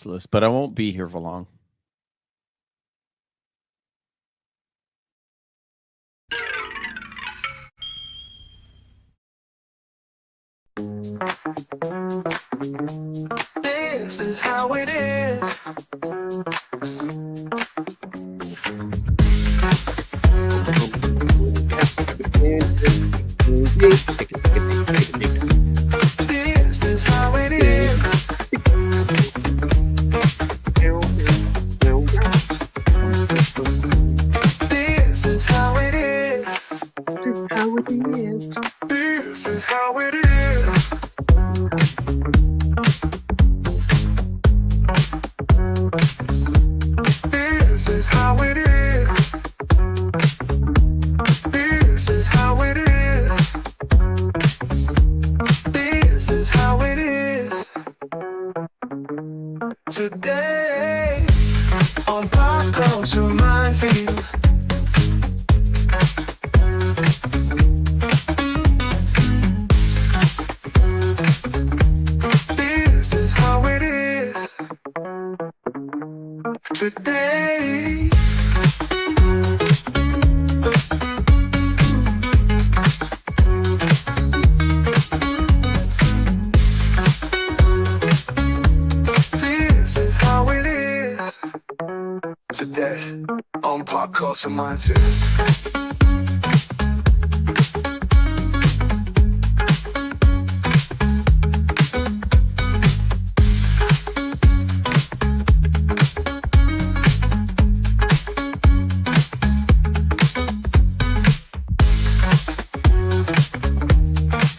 list, but I won't be here for long. This is how it is. This is how it is. This is how it is. This is how it is. This is how it is. This is how it is. This is how it is. Today on Pop Culture Minefield. This is how it is. Today. This is how it is. Today on Pop Culture Minefield.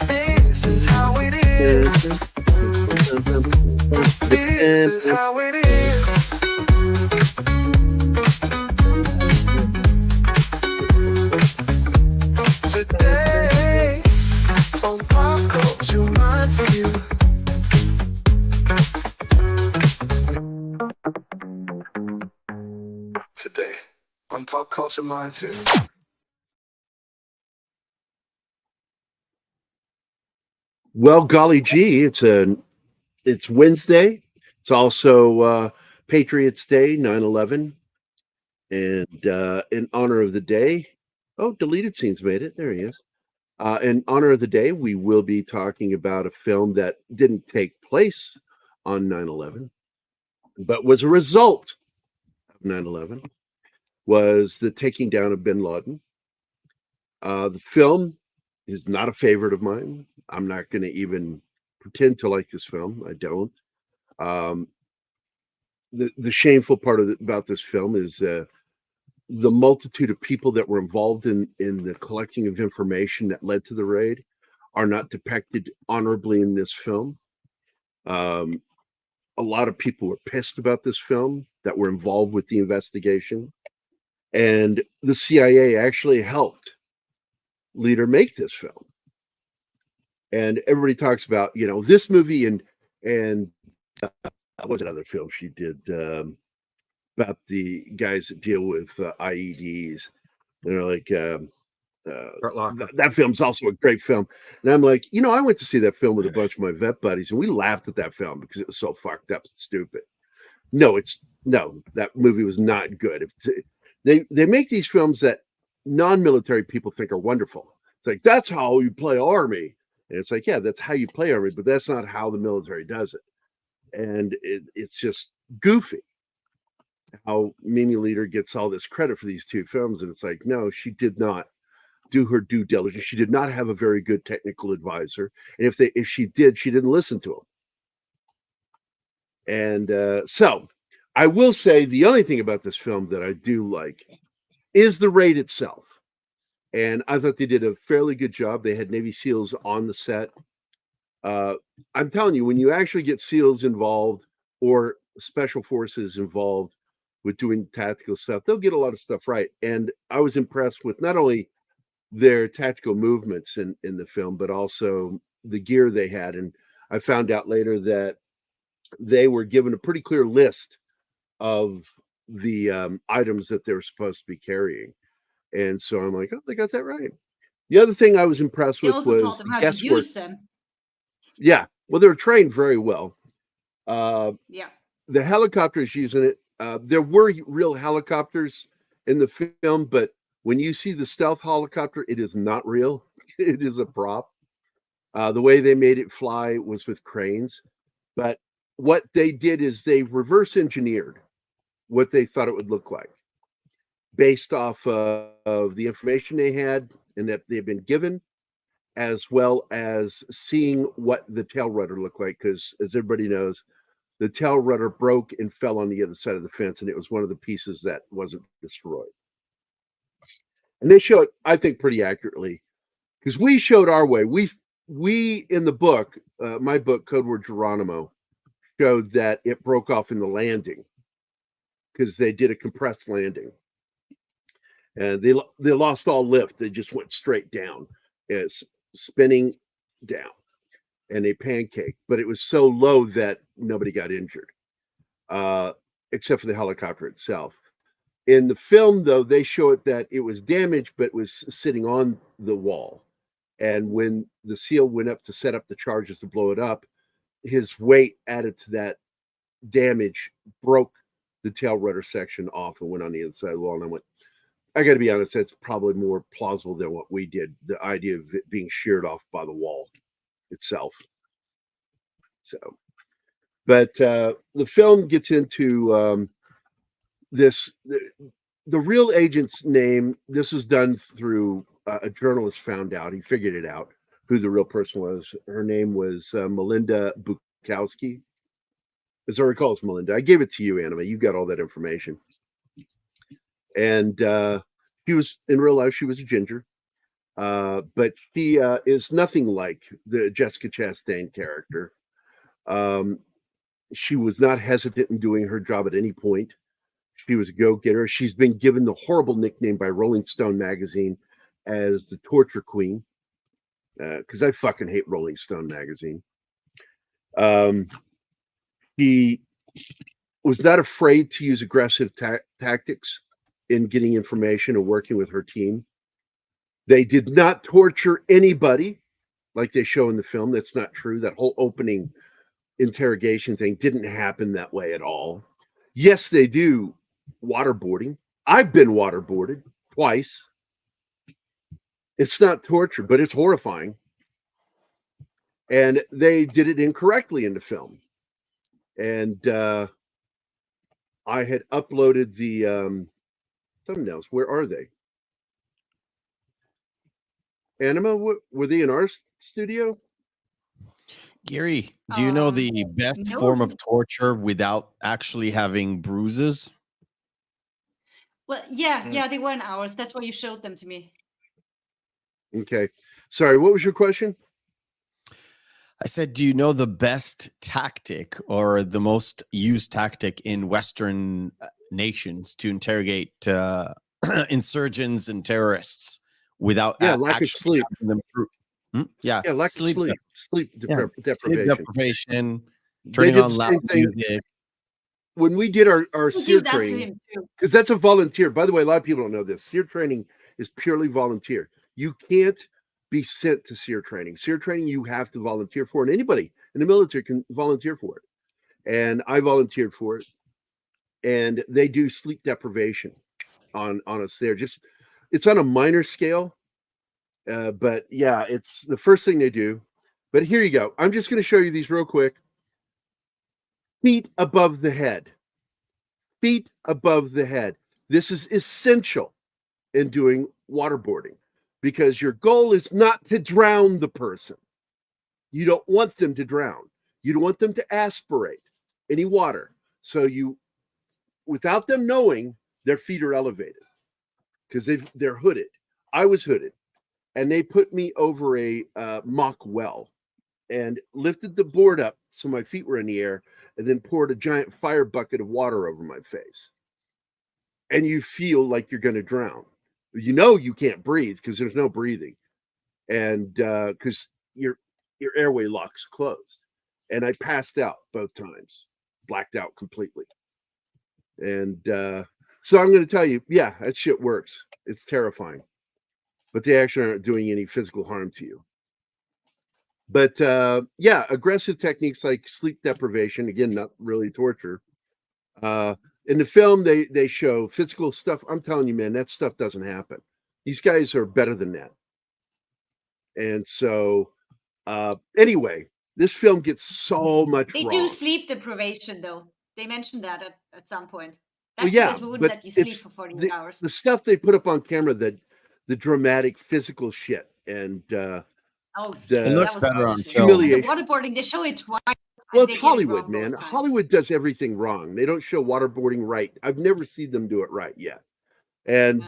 This is how it is. This is how it is. Today on Pop Culture Minefield. Today on Pop Culture Minefield. Well, golly gee, it's Wednesday. It's also Patriots Day, 9/11, and in honor of the day, deleted scenes made it. There he is. In honor of the day, we will be talking about a film that didn't take place on 9/11, but was a result of 9/11. Was the taking down of bin Laden. The film is not a favorite of mine. I'm not going to even pretend to like this film. I don't. The shameful part about this film is the multitude of people that were involved in the collecting of information that led to the raid are not depicted honorably in this film. A lot of people were pissed about this film that were involved with the investigation, and the CIA actually helped Leader make this film. And everybody talks about, this movie and what's another film she did about the guys that deal with IEDs. That film's also a great film. And I'm like, I went to see that film with a bunch of my vet buddies, and we laughed at that film because it was so fucked up and stupid. No, that movie was not good. They make these films that non-military people think are wonderful. It's like, that's how you play Army. And it's like, yeah, that's how you play Army, but that's not how the military does it. And it's just goofy how Mimi Leader gets all this credit for these two films. And it's like, no, she did not do her due diligence. She did not have a very good technical advisor. And if she did, she didn't listen to him. And so I will say the only thing about this film that I do like is the raid itself. And I thought they did a fairly good job. They had Navy SEALs on the set. I'm telling you, when you actually get SEALs involved or special forces involved with doing tactical stuff, they'll get a lot of stuff right. And I was impressed with not only their tactical movements in the film, but also the gear they had. And I found out later that they were given a pretty clear list of the items that they were supposed to be carrying. And so I'm like, oh, they got that right. The other thing I was impressed with was the guesswork. Yeah, well, they were trained very well. Yeah. the helicopters using it. There were real helicopters in the film, but when you see the stealth helicopter, it is not real. It is a prop. The way they made it fly was with cranes. But what they did is they reverse engineered what they thought it would look like based off of the information they had and that they've been given, as well as seeing what the tail rudder looked like. Because as everybody knows, the tail rudder broke and fell on the other side of the fence, and it was one of the pieces that wasn't destroyed. And they show it, I think, pretty accurately, because we showed our way. We in the book, my book, Code Word Geronimo, showed that it broke off in the landing because they did a compressed landing, and they lost all lift. They just went straight down, it's spinning down, and they pancaked. But it was so low that nobody got injured, except for the helicopter itself. In the film, though, they show it that it was damaged, but was sitting on the wall. And when the SEAL went up to set up the charges to blow it up, his weight added to that damage broke the tail rudder section off and went on the inside of the wall. And I went, I got to be honest, that's probably more plausible than what we did. The idea of it being sheared off by the wall itself. So, but the film gets into this. The real agent's name, this was done through a journalist found out. He figured it out who the real person was. Her name was Melinda Bukowski. As I recall, it's Melinda. I gave it to you, Anima. You got all that information. And she was, in real life, she was a ginger. But she is nothing like the Jessica Chastain character. She was not hesitant in doing her job at any point. She was a go-getter. She's been given the horrible nickname by Rolling Stone magazine as the torture queen, because I fucking hate Rolling Stone magazine. He was not afraid to use aggressive tactics in getting information and working with her team. They did not torture anybody like they show in the film. That's not true. That whole opening interrogation thing didn't happen that way at all. Yes, they do waterboarding. I've been waterboarded twice. It's not torture, but it's horrifying. And they did it incorrectly in the film. And I had uploaded the thumbnails. Where are they? Anima, were they in our studio? Gary, do you know the best form of torture without actually having bruises? Well, yeah, they weren't ours. That's why you showed them to me. Okay. Sorry, what was your question? I said, do you know the best tactic or the most used tactic in Western nations to interrogate insurgents and terrorists without lack of sleep? Yeah, lack of sleep. Sleep deprivation. Sleep deprivation. Turning on loud music. When we did our SEER training, because that's a volunteer. By the way, a lot of people don't know this. SEER training is purely volunteer. You can't be sent to SEER training. SEER training you have to volunteer for, and anybody in the military can volunteer for it. And I volunteered for it. And they do sleep deprivation on us there. Just it's on a minor scale, but yeah, it's the first thing they do. But here you go. I'm just going to show you these real quick. Feet above the head. Feet above the head. This is essential in doing waterboarding because your goal is not to drown the person. You don't want them to drown. You don't want them to aspirate any water. So you, without them knowing, their feet are elevated because they're hooded. I was hooded, and they put me over a mock well and lifted the board up so my feet were in the air and then poured a giant fire bucket of water over my face. And you feel like you're going to drown. You know you can't breathe because there's no breathing. And because your airway lock's closed. And I passed out both times, blacked out completely. And so I'm going to tell you, yeah, that shit works. It's terrifying. But they actually aren't doing any physical harm to you. But yeah, aggressive techniques like sleep deprivation, again, not really torture, In the film, they show physical stuff. I'm telling you, man, that stuff doesn't happen. These guys are better than that. And so, anyway, this film gets so much They wrong. do sleep deprivation, though. They mentioned that at some point. Well, That's yeah, because we wouldn't but let you sleep it's for 48 hours. the stuff they put up on camera, the dramatic physical shit, and Oh, the- It looks that was better on bullshit. film. And the humiliation. waterboarding, they show it twice. Well, They it's get it Hollywood, wrong man. both times. Hollywood does everything wrong. They don't show waterboarding right. I've never seen them do it right yet. And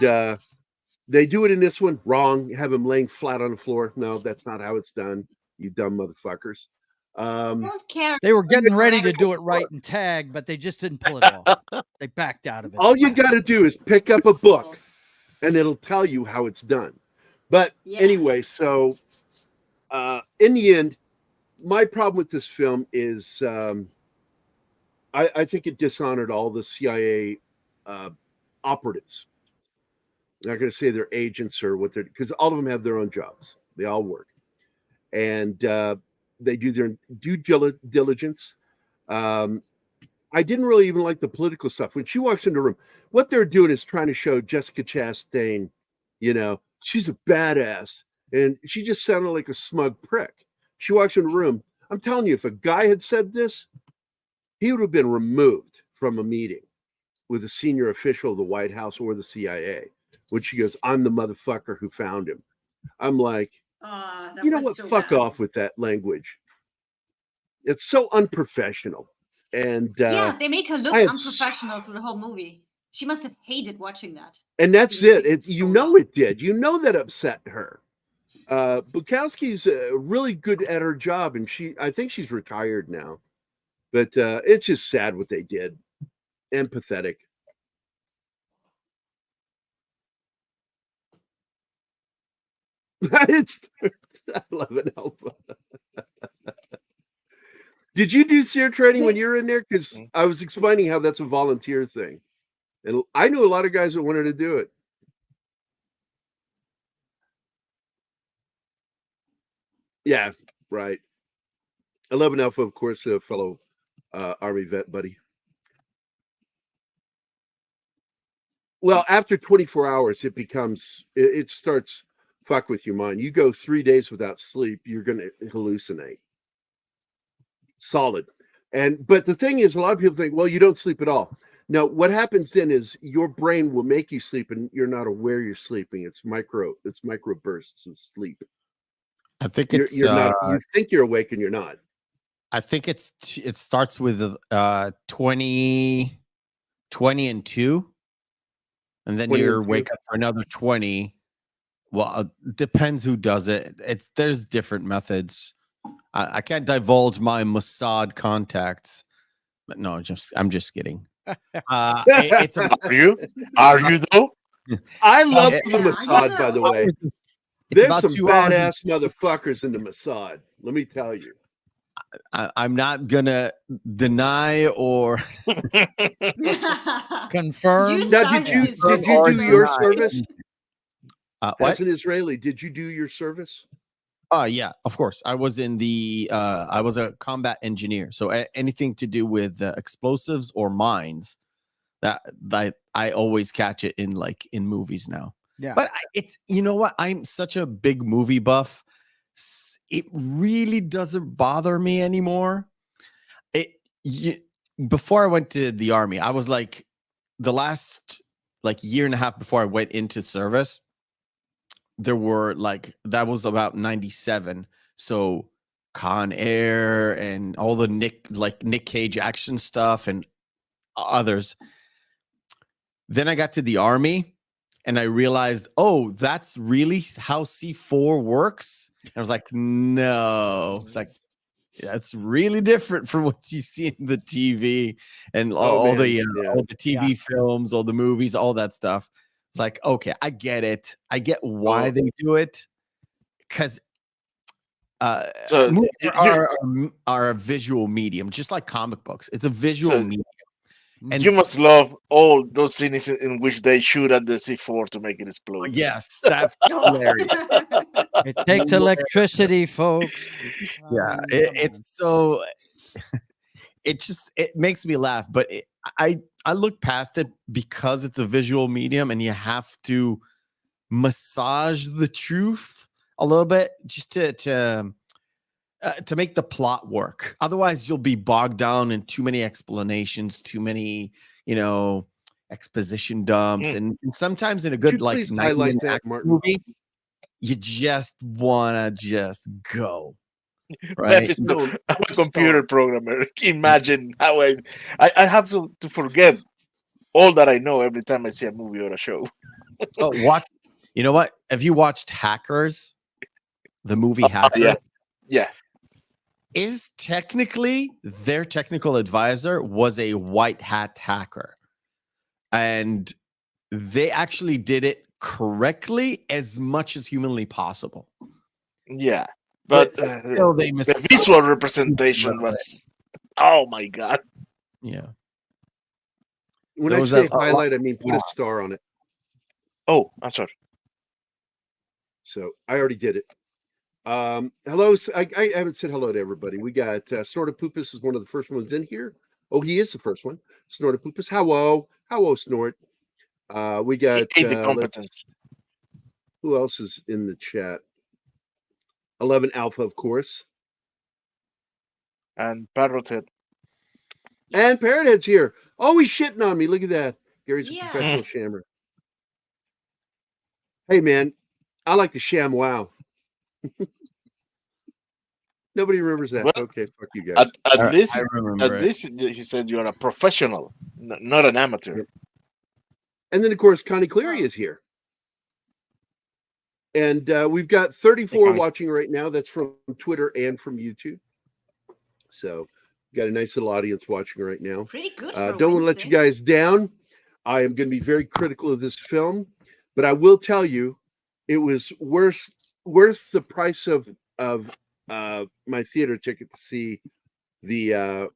they do it in this one wrong. Have him laying flat on the floor. No, that's not how it's done. You dumb motherfuckers. I don't care. They were getting ready to do it right in tag, but they just didn't pull it off. They backed out of it. All you got to do is pick up a book, and it'll tell you how it's done. But Yeah. anyway, so in the end, my problem with this film is I think it dishonored all the CIA operatives. I'm not going to say they're agents or what they're, because all of them have their own jobs. They all work, and they do their due diligence. I didn't really even like the political stuff. When she walks into the room, what they're doing is trying to show Jessica Chastain, she's a badass, and she just sounded like a smug prick. She walks in the room. I'm telling you, if a guy had said this, he would have been removed from a meeting with a senior official of the White House or the CIA. When she goes, I'm the motherfucker who found him. I'm like, That you know was what? so Fuck bad. off with that language. It's so unprofessional. And Yeah, they make her look I had unprofessional through the whole movie. She must have hated watching that. and that's Didn't it. think it's You so know well. it did. You know that upset her. Bukowski's really good at her job, and I think she's retired now. But it's just sad what they did, and pathetic. It's I love it. Alpha. Did you do SEER training when you were in there? Because I was explaining how that's a volunteer thing, and I knew a lot of guys that wanted to do it. Yeah, right. 11 Alpha, of course, a fellow Army vet buddy. Well, after 24 hours, it starts fuck with your mind. You go 3 days without sleep, you're going to hallucinate. Solid. But the thing is, a lot of people think, well, you don't sleep at all. No, what happens then is your brain will make you sleep, and you're not aware you're sleeping. It's micro bursts of sleep. I think You're it's not. You think you're awake, and you're not. I think it starts with 20 and 2, and then 20 and you 2. wake up for another 20. Well, depends who does it. There's different methods. I can't divulge my Mossad contacts, but no, I'm just kidding. It's about Are you though? I love it- the Mossad, by the way. it's There's about some 2 hours. badass motherfuckers in the Mossad. Let me tell you. I'm not gonna deny or Confirm. You Now, started did this you story. do your service what? as an Israeli? Did you do your service? Yeah, of course. I was in the I was a combat engineer, so anything to do with explosives or mines, that I always catch it in movies now. Yeah. But it's, you know what? I'm such a big movie buff. It really doesn't bother me anymore. Before I went to the army, I was like the last year and a half before I went into service. There were that was about 97. So Con Air and all the Nick Cage action stuff and others. Then I got to the army and I realized, oh, that's really how C4 works. And I was like, no. It's like, that's really different from what you see in the TV and all the TV films, all the movies, all that stuff. It's like, okay, I get it. I get why they do it, because So movies are a visual medium, just like comic books. It's a visual medium. And you must love all those scenes in which they shoot at the C4 to make it explode. Yes, that's hilarious. It takes electricity, folks. Yeah, Come on. it's so it makes me laugh, but I look past it because it's a visual medium, and you have to massage the truth a little bit just to make the plot work. Otherwise, you'll be bogged down in too many explanations, too many, exposition dumps, and sometimes in a Could you good like please 90 highlight minute that, action Martin? movie, you just wanna just go. But Right? it's No, I'm a star. computer programmer. Imagine how I have to forget all that I know every time I see a movie or a show. Oh, watch. You know what? Have you watched Hackers? The movie Hacker Yeah. is technically their technical advisor was a white hat hacker, and they actually did it correctly as much as humanly possible. Yeah. But still, they the visual representation was, oh my god. Yeah. When There I was say a lot- highlight, I mean put a star on it. Oh, I'm sorry. So I already did it. Hello. I haven't said hello to everybody. We got Snortopupus is one of the first ones in here. Oh, he is the first one. Snortopupus. Hello, Snort. We got He ate the competence. who else is in the chat? 11 Alpha, of course. And Parrothead. And Parrothead's here. Oh, he's shitting on me. Look at that. Gary's a Yeah. professional shammer. Hey, man, I like to sham wow. Nobody remembers that. Well, Okay, fuck you guys. At least, I remember it. he said you're a professional, not an amateur. Yep. And then, of course, Connie Cleary is here. And we've got 34 Connie. watching right now. That's from Twitter and from YouTube. So, got a nice little audience watching right now. Pretty good. Don't want to let you guys down. I am going to be very critical of this film, but I will tell you, it was worth the price of my theater ticket to see the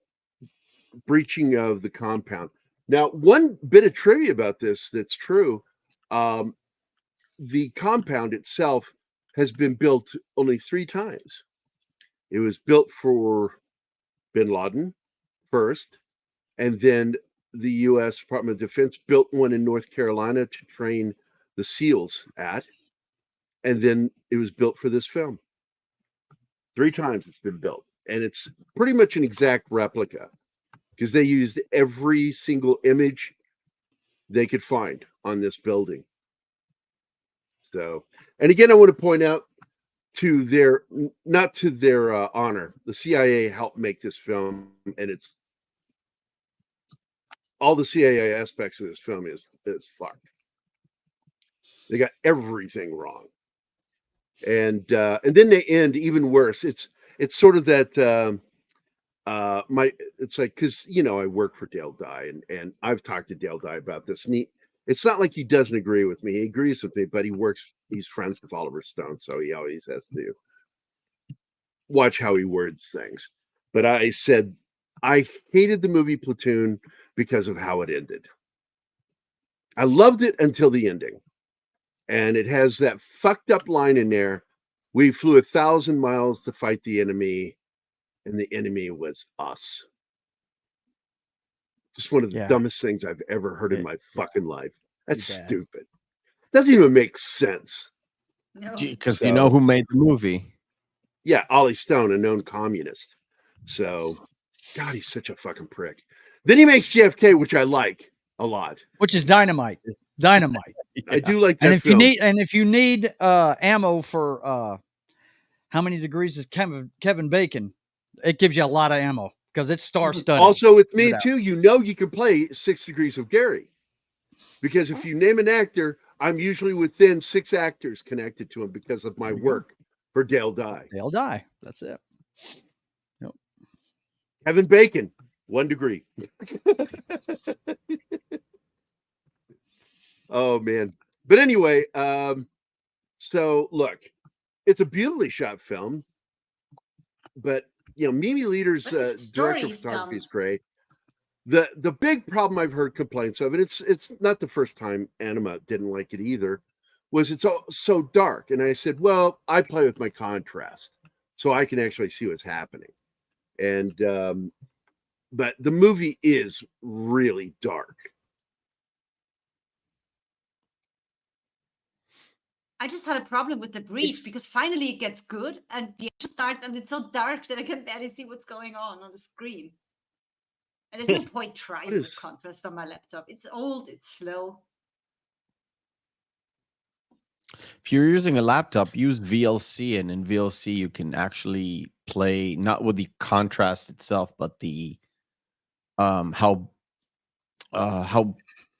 breaching of the compound. Now, one bit of trivia about this that's true: the compound itself has been built only 3 times. It was built for Bin Laden first, and then the U.S. Department of Defense built one in North Carolina to train the SEALs at, and then it was built for this film. 3 times it's been built, and it's pretty much an exact replica because they used every single image they could find on this building. So, and again, I want to point out to their, not to their honor, the CIA helped make this film, and it's all the CIA aspects of this film is fucked. They got everything wrong, and then they end even worse. It's sort of that it's like, because I work for Dale Dye, and I've talked to Dale Dye about this, and it's not like he doesn't agree with me. He agrees with me, but he's friends with Oliver Stone, so he always has to watch how he words things. But I said I hated the movie Platoon because of how it ended. I loved it until the ending. And it has that fucked up line in there. We flew 1,000 miles to fight the enemy, and the enemy was us. Just one of the dumbest things I've ever heard in my fucking life. That's stupid. Doesn't even make sense. Because you know who made the movie? Yeah, Ollie Stone, a known communist. So, God, he's such a fucking prick. Then he makes JFK, which I like a lot. Which is dynamite. Dynamite. I do like that. And if film. if you need ammo for how many degrees is Kevin Bacon, it gives you a lot of ammo because it's star-studded. Also with me too, you can play 6 Degrees of Gary, because if you name an actor, I'm usually within 6 actors connected to him because of my work for Dale Dye. Dale Dye. That's it. Yep. Kevin Bacon, 1 degree. Oh man. But anyway, so look, it's a beautifully shot film, but Mimi Leader's director of photography is great. The big problem I've heard complaints of, and it's not the first time Anima didn't like it either, was it's all so dark. And I said, well, I play with my contrast, so I can actually see what's happening. And but the movie is really dark. I just had a problem with the breach because finally it gets good and the action starts and it's so dark that I can barely see what's going on the screen. And there's no point trying with contrast on my laptop. It's old, it's slow. If you're using a laptop, use VLC, and in VLC you can actually play not with the contrast itself, but the how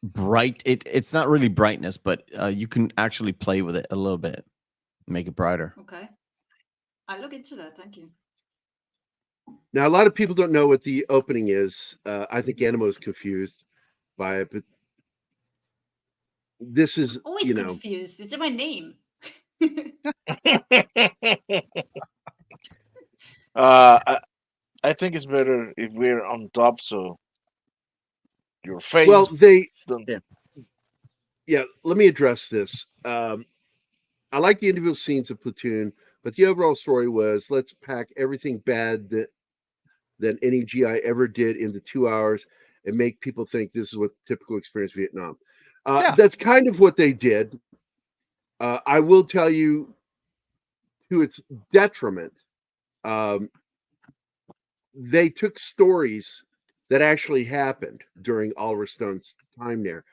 bright it's not really brightness, but you can actually play with it a little bit, make it brighter. Okay. I'll look into that. Thank you. Now, a lot of people don't know what the opening is. I think Animo is confused by it, but this is, Always confused. It's in my name. I think it's better if we're on top, so your face. Well, don't. Yeah, let me address this. I like the individual scenes of Platoon, but the overall story was let's pack everything bad that any GI ever did into 2 hours and make people think this is what typical experience Vietnam. That's kind of what they did. I will tell you, to its detriment, they took stories that actually happened during Oliver Stone's time there.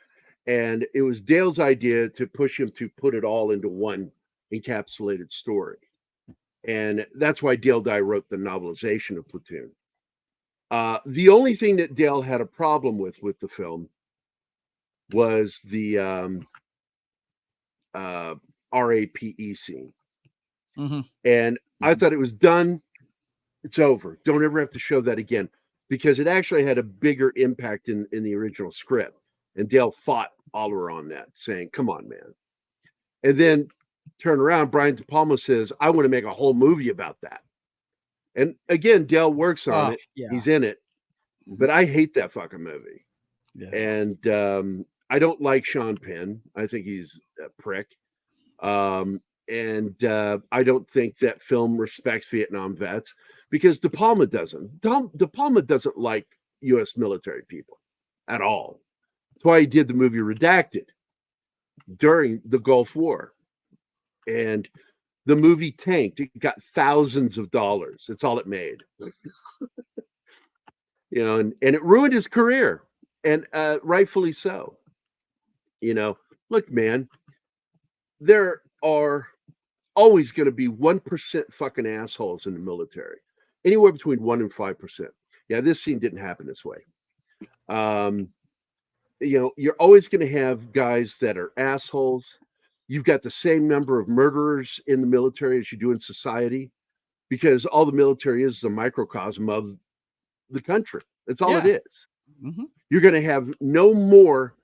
And it was Dale's idea to push him to put it all into one encapsulated story. And that's why Dale Dye wrote the novelization of Platoon. The only thing that Dale had a problem with the film was the RAPE scene. Mm-hmm. And I thought it was done. It's over. Don't ever have to show that again, because it actually had a bigger impact in the original script. And Dale fought Oliver on that, saying, come on, man. And then turn around, Brian De Palma says, I want to make a whole movie about that. And again, Dale works on it. Yeah. He's in it. But I hate that fucking movie. Yeah. And I don't like Sean Penn. I think he's a prick. And I don't think that film respects Vietnam vets, because De Palma doesn't. De Palma doesn't like U.S. military people at all. That's why he did the movie Redacted during the Gulf War. And the movie tanked. It got thousands of dollars. That's all it made. And it ruined his career, and rightfully so. Look, man, there are always going to be 1% fucking assholes in the military, anywhere between 1% and 5%. Yeah, this scene didn't happen this way. You're always going to have guys that are assholes. You've got the same number of murderers in the military as you do in society, because all the military is a microcosm of the country. That's all it is. Mm-hmm. You're going to have no more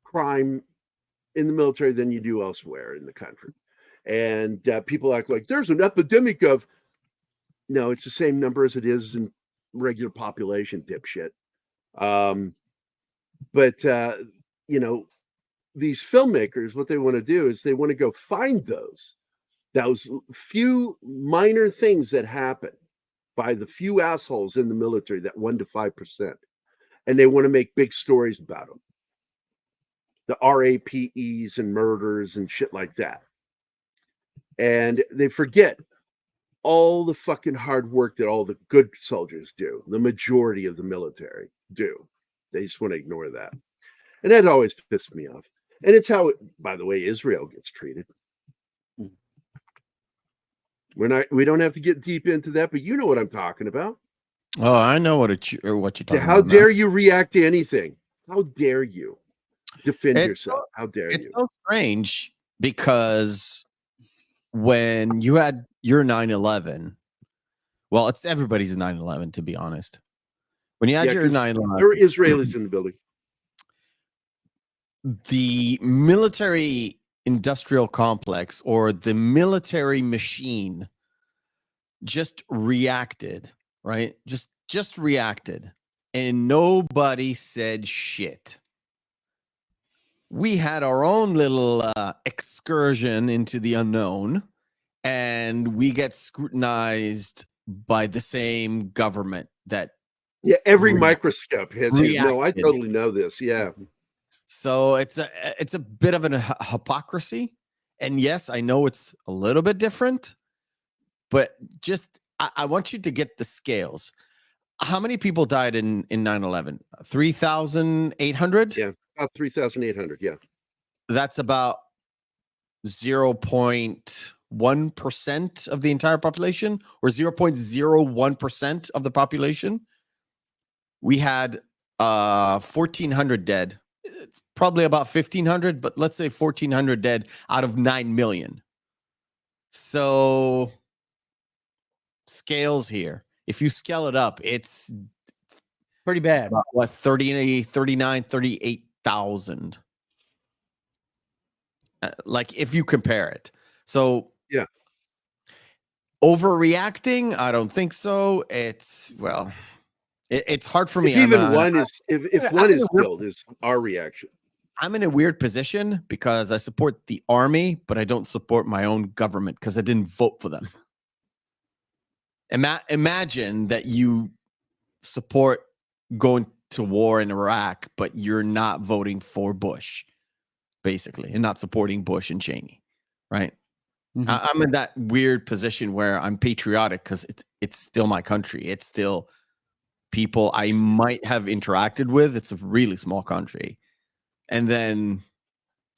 crime in the military than you do elsewhere in the country. And people act like there's an epidemic of, no, it's the same number as it is in regular population, dipshit. But these filmmakers, what they want to do is they want to go find those few minor things that happen by the few assholes in the military, that 1% to 5%. And they want to make big stories about them. The RAPEs and murders and shit like that. And they forget all the fucking hard work that all the good soldiers do. The majority of the military do. They just want to ignore that. And that always pissed me off. And it's how, by the way, Israel gets treated. We don't have to get deep into that, but you know what I'm talking about. Oh, I know what you're talking about. How dare you react to anything? How dare you defend yourself? How dare you? It's so strange, because when you had your 9/11, well, it's everybody's 9/11, to be honest. When you had your 9/11, there were Israelis in the building. The military industrial complex, or the military machine, just reacted, right? Just reacted, and nobody said shit. We had our own little excursion into the unknown, and we get scrutinized by the same government that Yeah, every microscope has you. No, I reacted. totally know this. Yeah. So it's a bit of an hypocrisy. And yes, I know it's a little bit different, but just I want you to get the scales. How many people died in 9/11? 3,800? Yeah, about 3,800. Yeah. That's about 0.1% of the entire population, or 0.01% of the population. We had 1,400 dead. It's probably about 1,500, but let's say 1,400 dead out of 9 million. So scales here. If you scale it up, it's Pretty bad. about what, 30, 39, 38,000. Like if you compare it. So Yeah. Overreacting? I don't think so. It's it's hard for me. If even one is if one is killed, is our reaction. I'm in a weird position because I support the army, but I don't support my own government because I didn't vote for them. Imagine that you support going to war in Iraq, but you're not voting for Bush, basically, and not supporting Bush and Cheney, right? Mhm. I'm in that weird position where I'm patriotic because it's still my country. It's still people I might have interacted with. It's a really small country. And then,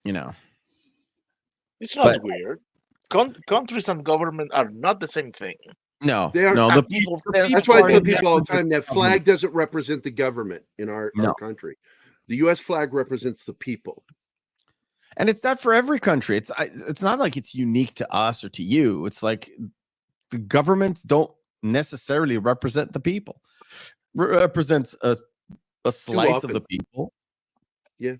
It's not weird. Countries and government are not the same thing. no, They are- no. And The people people, tend That's to why I are tell in people all the different time that flag doesn't represent the government in our country. The U.S. flag represents the people. and it's that for every country. It's not like it's unique to us or to you. It's like the governments don't necessarily represent the people. Represents a slice of often. the people. Yeah.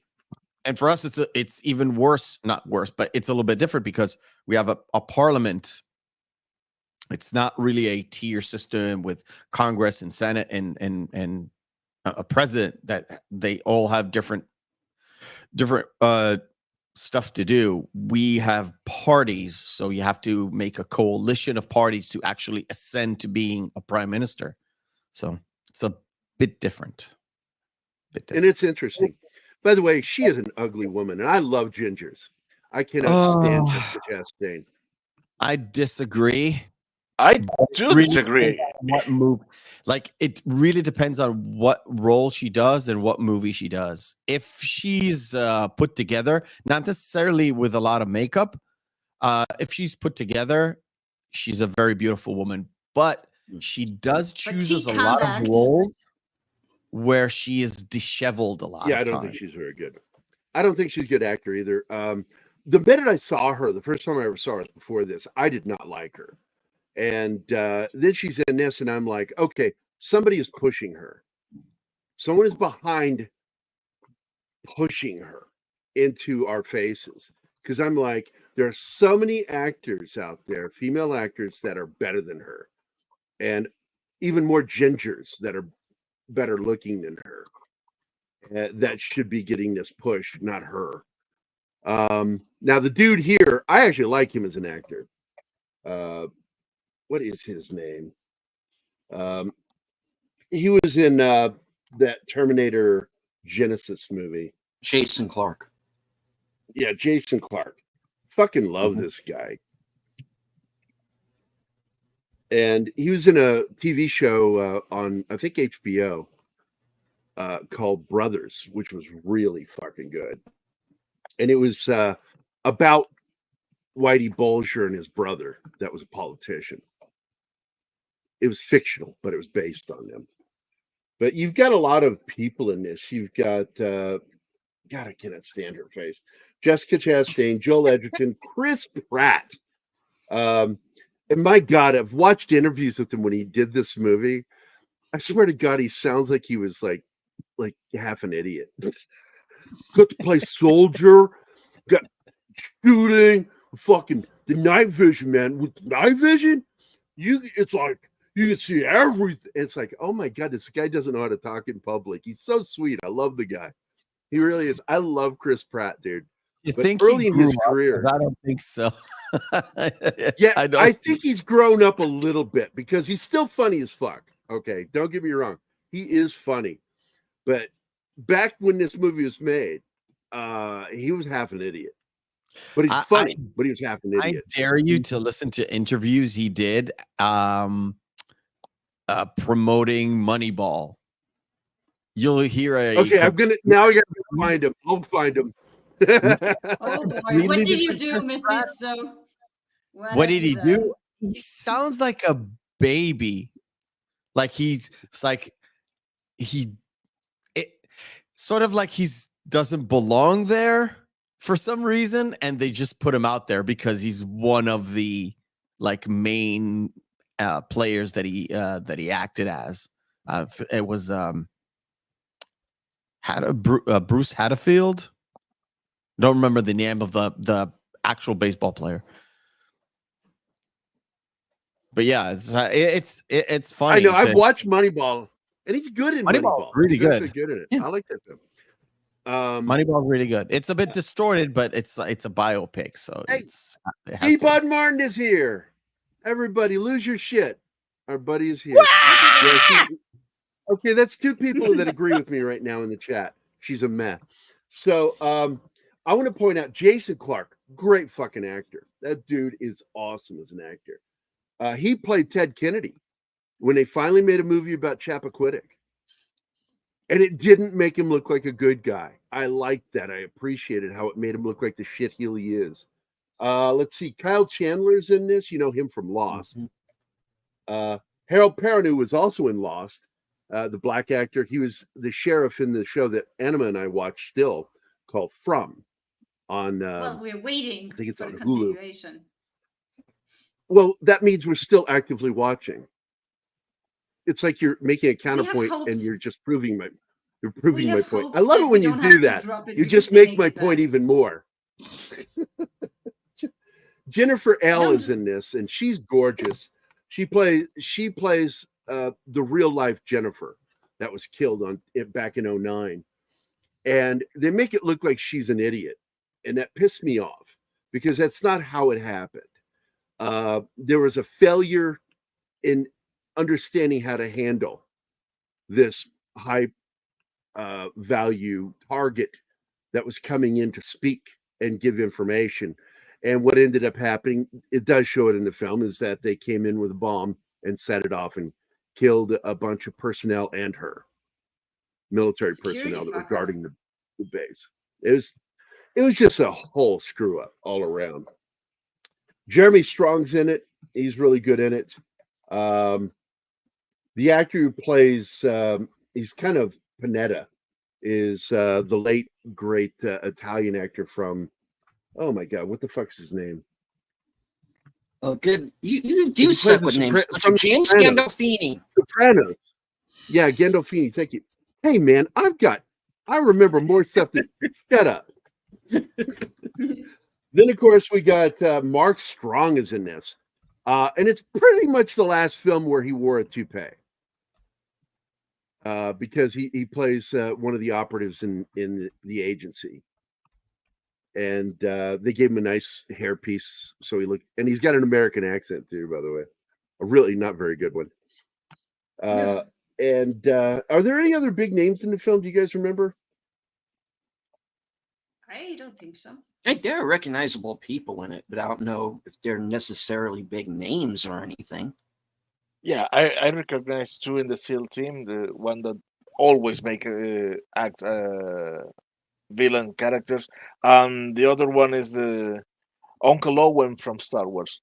And for us, it's even worse. Not worse, but it's a little bit different because we have a parliament. It's not really a tier system with Congress and Senate and a president that they all have different stuff to do. We have parties, so you have to make a coalition of parties to actually ascend to being a prime minister. So it's a bit different. And it's interesting. By the way, she is an ugly woman, and I love gingers. I cannot stand Jessica Chastain. I disagree. I do Really disagree. depends on what move, like it really depends on what role she does and what movie she does. If she's put together, not necessarily with a lot of makeup, if she's put together, she's a very beautiful woman. But she does chooses a lot of can't. roles where she is disheveled a lot. Yeah, I of don't time. think she's very good. I don't think she's a good actor either. The minute I saw her, the first time I ever saw her was before this, I did not like her. And then she's in this, and I'm like, okay, somebody is pushing her. Someone is behind pushing her into our faces. Because I'm like, there are so many actors out there, female actors, that are better than her. And even more gingers that are better looking than her. That should be getting this push, not her. Now, the dude here, I actually like him as an actor. What is his name? He was in that Terminator Genesis movie. Jason Clarke. Yeah, Jason Clarke. Fucking love this guy. And he was in a TV show on, I think, HBO called Brothers, which was really fucking good. And it was about Whitey Bulger and his brother that was a politician. It was fictional, but it was based on them. But you've got a lot of people in this. You've got, God, I cannot stand her face. Jessica Chastain, Joel Edgerton, Chris Pratt. And my God, I've watched interviews with him when he did this movie. I swear to God, he sounds like he was like half an idiot. Got to play soldier, got shooting, fucking the night vision, man. With night vision, it's like you can see everything. It's like, oh my God, this guy doesn't know how to talk in public. He's so sweet. I love the guy. He really is. I love Chris Pratt, dude. You But think early he in grew his up? career, 'Cause I don't think so. yeah, I don't. I think he's grown up a little bit because he's still funny as fuck. Okay, don't get me wrong. He is funny. But back when this movie was made, he was half an idiot. But he's funny, but he was half an idiot. I dare you to listen to interviews he did promoting Moneyball. You'll hear Okay, I gotta find him. I'll find him. Oh boy, what did you do, Mephisto? What did he do? He sounds like a baby. Like sort of like he's doesn't belong there for some reason, and they just put him out there because he's one of the like main players that he acted as. It was Bruce Hatfield. Don't remember the name of the actual baseball player. But yeah, it's funny. I know. I've watched Moneyball, and he's good in Moneyball. Really he's good. actually good in it. I like that film. Moneyball's really good. It's a bit distorted, but it's a biopic, so T. Bud Martin is here. Everybody, lose your shit. Our buddy is here. Okay, that's two people that agree with me right now in the chat. She's a meh. So I want to point out Jason Clarke, great fucking actor. That dude is awesome as an actor. He played Ted Kennedy when they finally made a movie about Chappaquiddick. And it didn't make him look like a good guy. I liked that. I appreciated how it made him look like the shitheel he is. Let's see. Kyle Chandler's in this. You know him from Lost. Harold Perrineau was also in Lost. The black actor. He was the sheriff in the show that Anima and I watch still called From. On well, we're waiting. I think it's for on the Hulu. continuation. Well, that means we're still actively watching. It's like you're making a counterpoint and you're just proving my point. I love it when you do that. You just make my point even more. Jennifer L is in this, and she's gorgeous. She plays the real life Jennifer that was killed back in 2009. And they make it look like she's an idiot. And that pissed me off because that's not how it happened. There was a failure in understanding how to handle this high value target that was coming in to speak and give information. And what ended up happening, it does show it in the film, is that they came in with a bomb and set it off and killed a bunch of personnel and her military personnel that were guarding the base. It was just a whole screw up all around. Jeremy Strong's in it. He's really good in it. The actor who plays, he's kind of Panetta, is the late, great Italian actor from, oh my God, what the fuck's his name? Oh, good. You do suck with names. From James Gandolfini. Sopranos. Yeah, Gandolfini. Thank you. Hey, man, I remember more stuff than, shut up. Then, of course, we got Mark Strong is in this. And it's pretty much the last film where he wore a toupee. Because he plays one of the operatives in the agency. And they gave him a nice hairpiece. So and he's got an American accent too, by the way. A really not very good one. And are there any other big names in the film? Do you guys remember? I don't think so. There are recognizable people in it, but I don't know if they're necessarily big names or anything. Yeah, I recognize two in the SEAL team. The one that always act villain characters, and the other one is the Uncle Owen from Star Wars.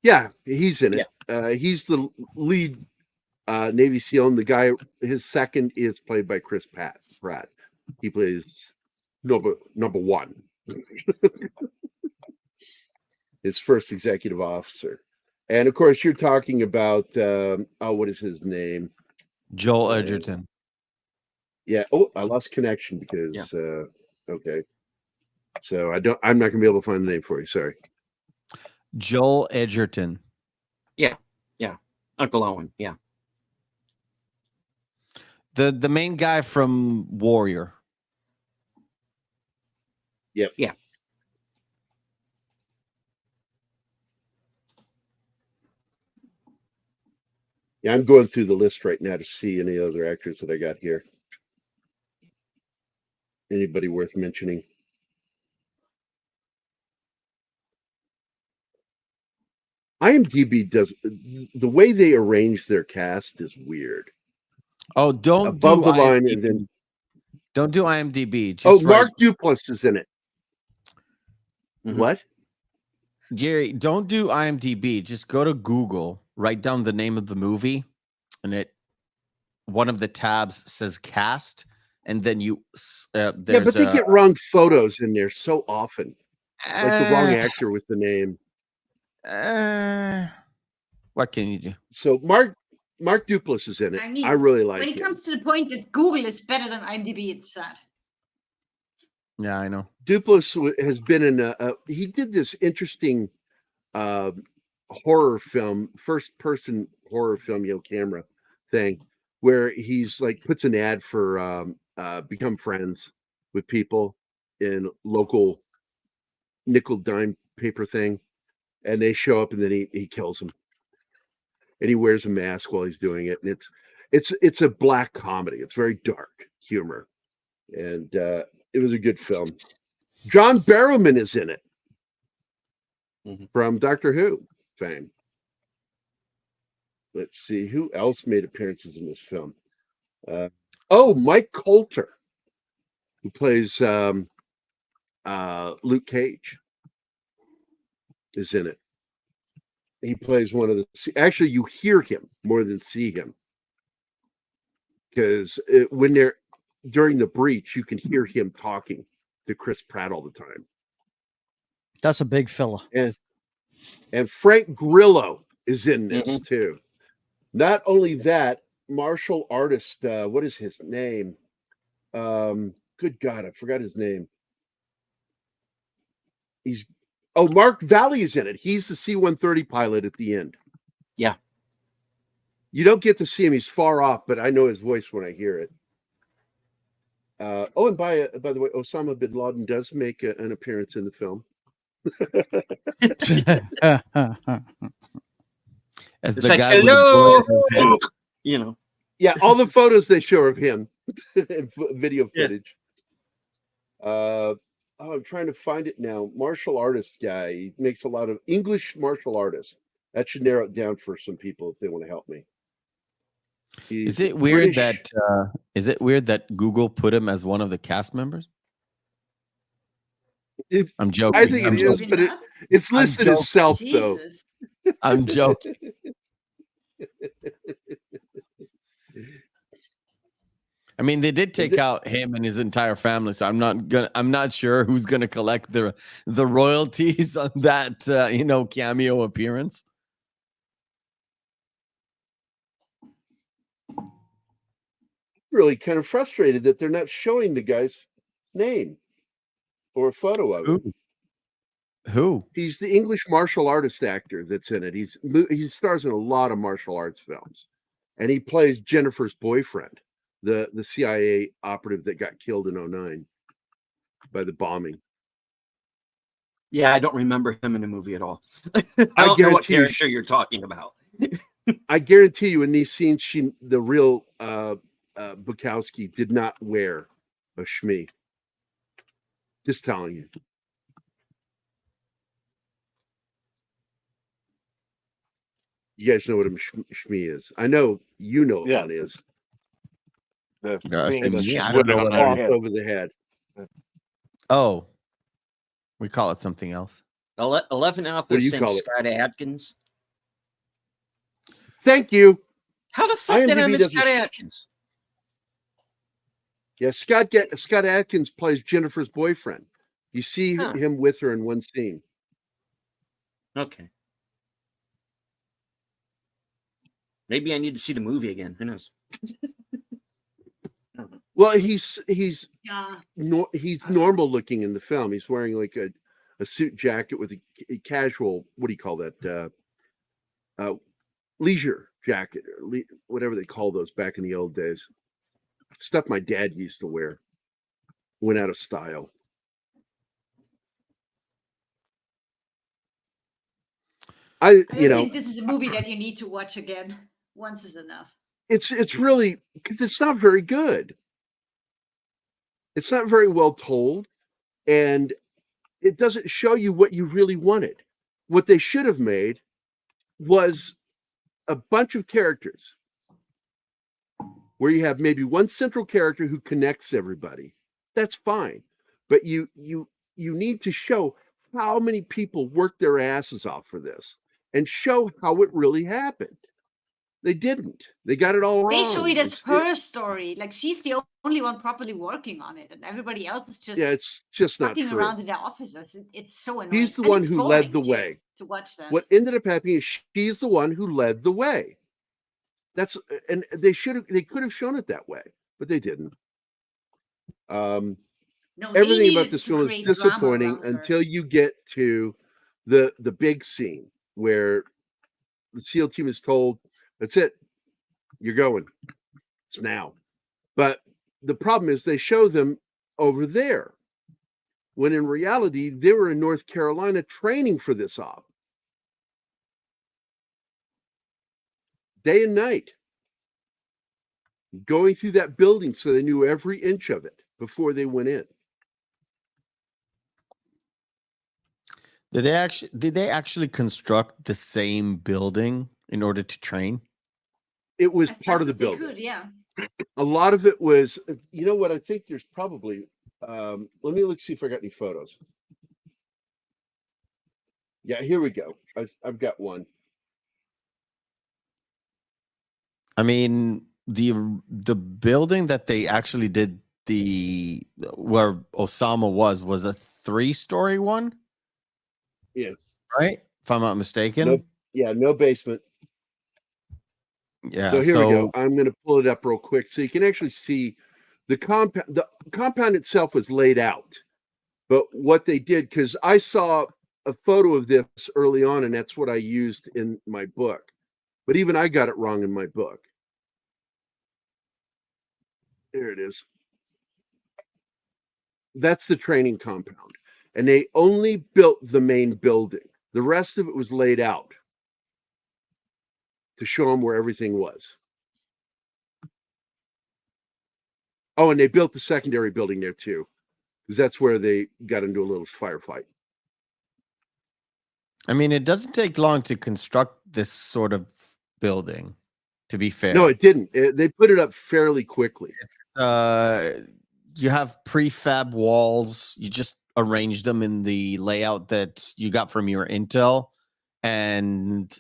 Yeah, he's in it. Yeah. He's the lead Navy SEAL, and the guy, his second is played by Chris Pratt. He plays number one. His first executive officer. And of course, you're talking about what is his name? Joel Edgerton. Yeah. Oh, I lost connection because okay. So I'm not gonna be able to find the name for you. Sorry. Joel Edgerton. Yeah. Uncle Owen. Yeah. The main guy from Warrior. Yep. Yeah. Yeah, I'm going through the list right now to see any other actors that I got here. Anybody worth mentioning? IMDb does the way they arrange their cast is weird. Oh, don't Above do the line, IMDb. and then Don't do IMDb. oh, Just Mark Duplass is in it. Mhm. What? Gary, don't do IMDb. Just go to Google, write down the name of the movie, and one of the tabs says cast, and then Yeah, but they get wrong photos in there so often, like the wrong actor with the name. What can you do? So Mark Duplass is in it. I mean, I really like when it him. comes to the point that Google is better than IMDb, it's sad. Yeah, I know. Duplass has been in he did this interesting horror film, first person horror film, camera thing, where he's like puts an ad for become friends with people in local nickel dime paper thing, and they show up and then he kills them, and he wears a mask while he's doing it, and it's a black comedy. It's very dark humor, and it was a good film. John Barrowman is in it from Doctor Who fame. Let's see who else made appearances in this film. Mike Coulter, who plays Luke Cage, is in it. He plays one of the. Actually, you hear him more than see him, because when they're during the breach, you can hear him talking to Chris Pratt all the time. That's a big fella. And Frank Grillo is in this too. Not only that, martial artist. What is his name? Good God, I forgot his name. Mark Valley is in it. He's the C-130 pilot at the end. Yeah. You don't get to see him. He's far off, but I know his voice when I hear it. And by the way, Osama bin Laden does make an appearance in the film. As It's the like, guy with hello, the you know. Yeah, all the photos they show of him and video footage. I'm trying to find it now. Martial artist guy. He makes a lot of English martial artists. That should narrow it down for some people if they want to help me. Is it weird that Google put him as one of the cast members? I'm joking. I think it is, but it's listed as self though. I'm joking. I mean, they did take out him and his entire family, so I'm not sure who's gonna collect the royalties on that cameo appearance. Really kind of frustrated that they're not showing the guy's name or a photo of him. Who? He's the English martial artist actor that's in it. He stars in a lot of martial arts films, and he plays Jennifer's boyfriend, the CIA operative that got killed in 2009 by the bombing. Yeah, I don't remember him in the movie at all. I don't know what character you're talking about. I guarantee you, in these scenes, the real Bukowski did not wear a shmee. Just telling you. You guys know what a shmee is. I know you know what one is. The thing thing that's that's I just don't know what Off over the head. Oh, we call it something else. 11 Office and Scott Adkins. Thank you. How the fuck did I miss Scott Adkins? Yeah, Scott Adkins plays Jennifer's boyfriend. You see him with her in one scene. Okay. Maybe I need to see the movie again. Who knows? Well, he's normal looking in the film. He's wearing like a suit jacket with a casual, what do you call that? Leisure jacket or whatever they call those back in the old days. Stuff my dad used to wear. Went out of style. I think this is a movie that you need to watch again. Once is enough. It's really because it's not very good. It's not very well told, and it doesn't show you what you really wanted. What they should have made was a bunch of characters where you have maybe one central character who connects everybody. That's fine, but you need to show how many people worked their asses off for this and show how it really happened. They didn't. They got it all wrong. They show it as her story. Like she's the only one properly working on it, and everybody else is just it's just not fucking true. around in their offices. It's so annoying. He's the And one it's who boring, led the too, way. to watch that. What ended up happening is she's the one who led the way. And they could have shown it that way, but they didn't. No, they Everything about needed this to film is create drama disappointing around her. until you get to the big scene where the SEAL team is told, "That's it, you're going. It's now." But the problem is they show them over there, when in reality they were in North Carolina training for this op, day and night, going through that building so they knew every inch of it before they went in. Did they actually construct the same building in order to train? It was As part of best the as they building. could, yeah. A lot of it was, you know what? I think there's probably, let me look, see if I got any photos. Yeah, here we go. I've got one. I mean, the building that they actually did where Osama was a 3-story one. Yeah. Right? If I'm not mistaken. No basement. Yeah. So here we go. I'm going to pull it up real quick so you can actually see the compound. The compound itself was laid out, but what they did, because I saw a photo of this early on, and that's what I used in my book. But even I got it wrong in my book. There it is. That's the training compound. And they only built the main building. The rest of it was laid out to show them where everything was. Oh, and they built the secondary building there too, because that's where they got into a little firefight. I mean, it doesn't take long to construct this sort of building, to be fair. No, it didn't. They put it up fairly quickly. You have prefab walls. You just arrange them in the layout that you got from your intel. And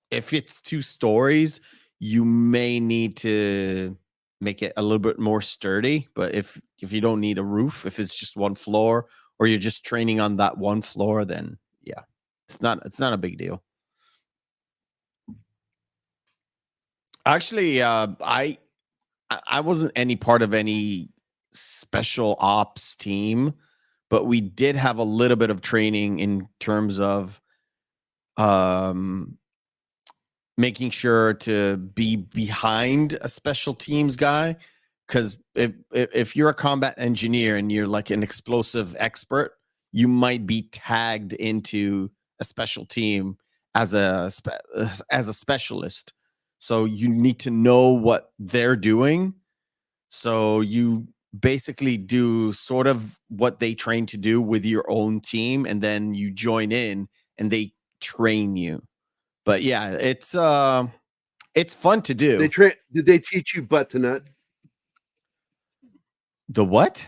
if it's 2 stories, you may need to make it a little bit more sturdy. But if you don't need a roof, if it's just 1 floor, or you're just training on that 1 floor, then yeah, it's not a big deal. Actually, I wasn't any part of any special ops team, but we did have a little bit of training in terms of making sure to be behind a special teams guy, because if you're a combat engineer and you're like an explosive expert, you might be tagged into a special team as a specialist. So you need to know what they're doing. So you basically do sort of what they train to do with your own team, and then you join in and they train you. But yeah, it's fun to do. Did they teach you butt to nut? The what?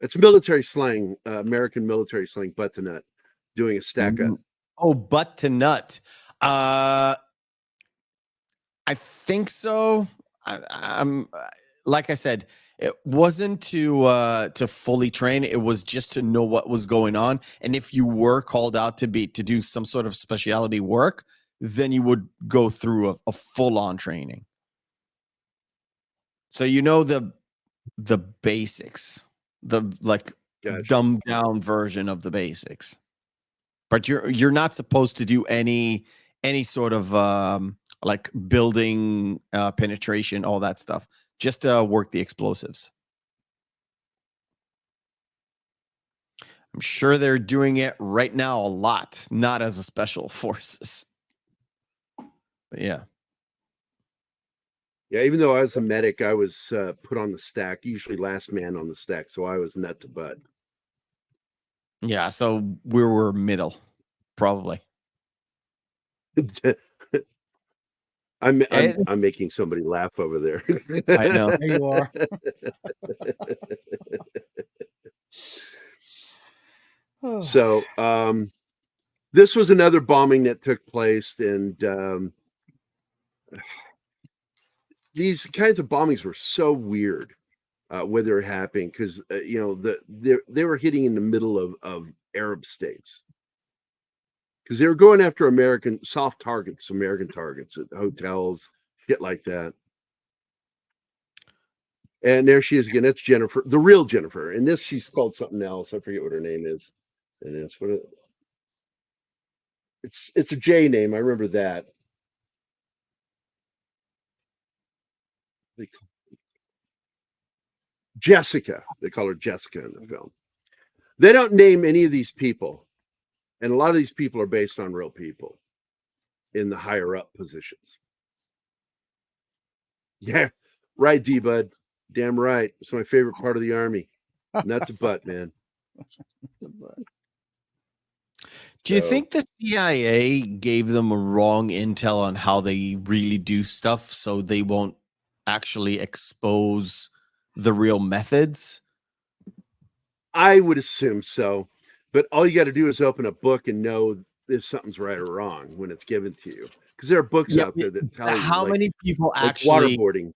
It's military slang, American military slang, butt to nut, doing a stack up. Oh, butt to nut. I think so. I'm like I said, it wasn't to fully train. It was just to know what was going on. And if you were called out to do some sort of specialty work, then you would go through a full-on training. So you know the basics, the dumbed down version of the basics. But you're not supposed to do any sort of like building penetration, all that stuff. Just to work the explosives. I'm sure they're doing it right now a lot, not as a special forces. But yeah. Yeah, even though I was a medic, I was put on the stack, usually last man on the stack, so I was nut to butt. Yeah, so we were middle, probably. I'm Eh, making somebody laugh over there. I know. There you are. So this was another bombing that took place, and these kinds of bombings were so weird when they were happening because you know they were hitting in the middle of Arab states because they were going after American soft targets, American targets at hotels, shit like that. And there she is again. That's Jennifer, the real Jennifer. And this she's called something else. I forget what her name is. And it's what it's a J name. I remember that. They call- Jessica. They call her Jessica in the film. They don't name any of these people, and a lot of these people are based on real people in the higher up positions. Yeah, right, D Bud. Damn right. It's my favorite part of the army. Not to butt, man. Do you So- think the CIA gave them a wrong intel on how they really do stuff so they won't actually expose the real methods? I would assume so, but all you got to do is open a book and know if something's right or wrong when it's given to you. Because there are books out there that tell you How like, many people like actually waterboarding.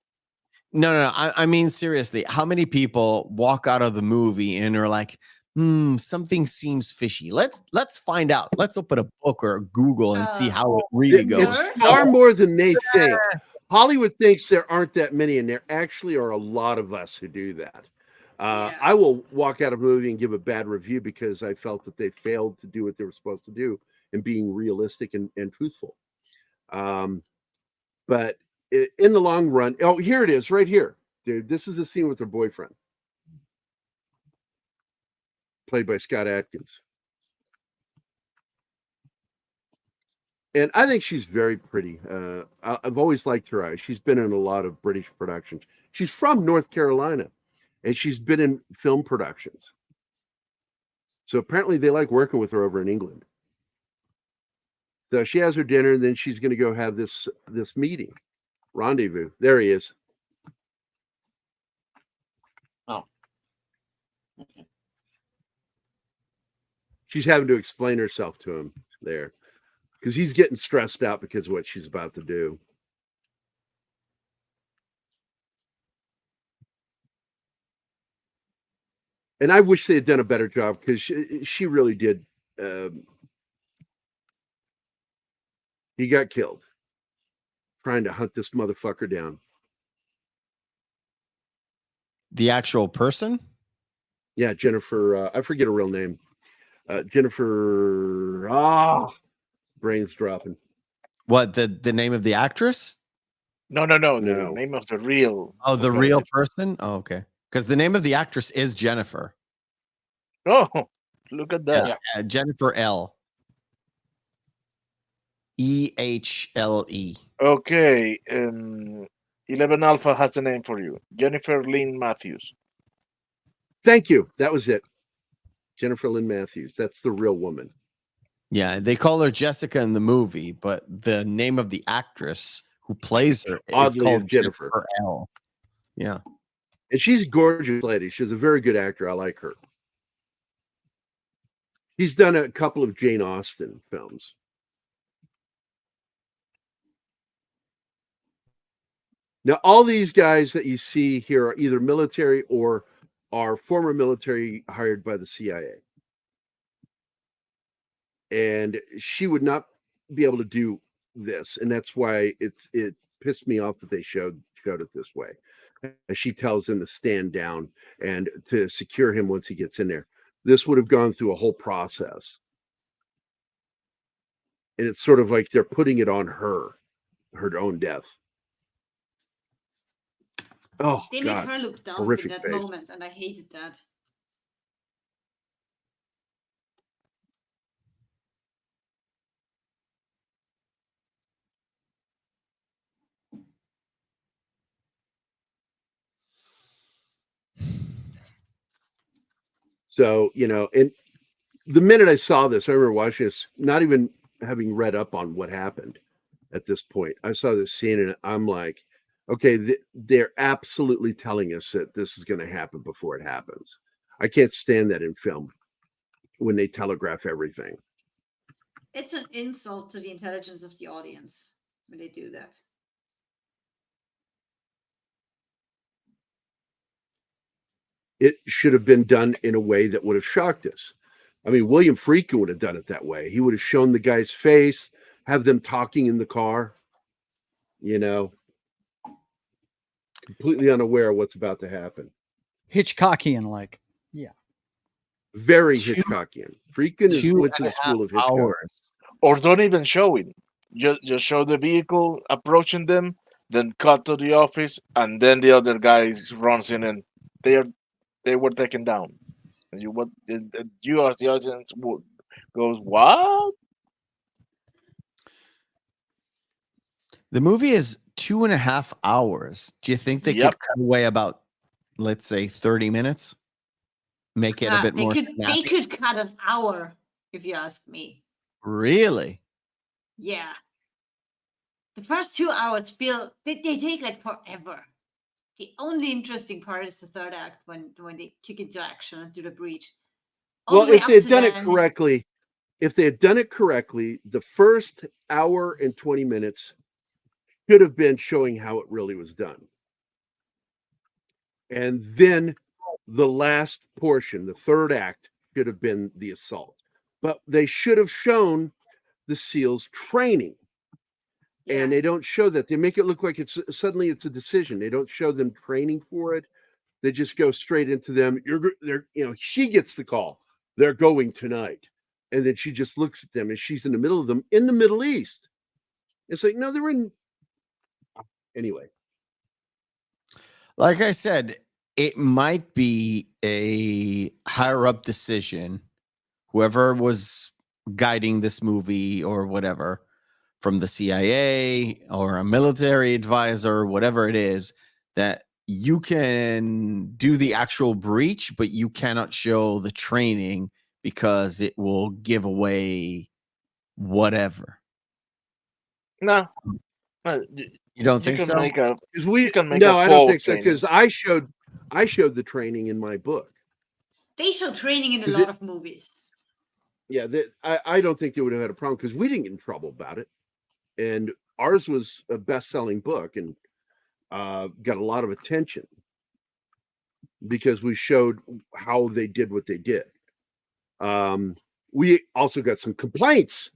No. I mean seriously, how many people walk out of the movie and are like, something seems fishy. Let's find out. Let's open a book or Google and see how it really goes. It's far more than they think. Hollywood thinks there aren't that many, and there actually are a lot of us who do that. I will walk out of a movie and give a bad review because I felt that they failed to do what they were supposed to do in being realistic and truthful. But in the long run, oh, here it is right here, dude. This is the scene with her boyfriend, played by Scott Adkins. And I think she's very pretty. I've always liked her eyes. She's been in a lot of British productions. She's from North Carolina, and she's been in film productions. So apparently they like working with her over in England. So she has her dinner, and then she's going to go have this meeting, rendezvous. There he is. Oh. She's having to explain herself to him there because he's getting stressed out because of what she's about to do. And I wish they had done a better job because she really did. He got killed trying to hunt this motherfucker down. The actual person? Yeah, Jennifer. I forget her real name. Jennifer. Brains dropping. What, the name of the actress? No. No. The name of the real. Oh, the real person? Oh, okay. Because the name of the actress is Jennifer. Oh, look at that. Yeah, Jennifer L. EHLE. Okay. 11 Alpha has a name for you. Jennifer Lynn Matthews. Thank you. That was it. Jennifer Lynn Matthews. That's the real woman. Yeah, they call her Jessica in the movie, but the name of the actress who plays her is Oddly, called it's Jennifer. L. Yeah. And she's a gorgeous lady. She's a very good actor. I like her. She's done a couple of Jane Austen films. Now, all these guys that you see here are either military or are former military hired by the CIA. And she would not be able to do this. And that's why it pissed me off that they showed it this way. She tells him to stand down and to secure him once he gets in there. This would have gone through a whole process. And it's sort of like they're putting it on her own death. Oh, They God. made her look dumb in Horrific that face. moment, and I hated that. So, and the minute I saw this, I remember watching this, not even having read up on what happened at this point. I saw this scene and I'm like, okay, they're absolutely telling us that this is going to happen before it happens. I can't stand that in film when they telegraph everything. It's an insult to the intelligence of the audience when they do that. It should have been done in a way that would have shocked us. I mean, William Friedkin would have done it that way. He would have shown the guy's face, have them talking in the car, completely unaware of what's about to happen. Hitchcockian, like, yeah. Very Hitchcockian. Friedkin went to the school of Hitchcock. Hours. Or don't even show it. Just show the vehicle approaching them, then cut to the office, and then the other guy runs in and they were taken down. And you as the audience goes, what? The movie is 2.5 hours. Do you think they could cut away about, let's say, 30 minutes? Make it a bit more snappy? They could cut an hour, if you ask me. Really? Yeah. The first 2 hours feel they take like forever. The only interesting part is the third act when they kick into action and do the breach. Well, if they had done it correctly, the first hour and 20 minutes should have been showing how it really was done. And then the last portion, the third act, should have been the assault. But they should have shown the SEALs training. And they don't show that. They make it look like it's suddenly it's a decision. They don't show them training for it. They just go straight into them. She gets the call. They're going tonight. And then she just looks at them and she's in the middle of them in the Middle East. It's like, no, they're in. Anyway. Like I said, it might be a higher up decision. Whoever was guiding this movie or whatever, from the CIA or a military advisor, whatever it is, that you can do the actual breach, but you cannot show the training because it will give away whatever. No. You don't think so? I don't think so, because I showed the training in my book. They show training in a lot of movies. Yeah, I don't think they would have had a problem because we didn't get in trouble about it. And ours was a best-selling book and got a lot of attention because we showed how they did what they did. We also got some complaints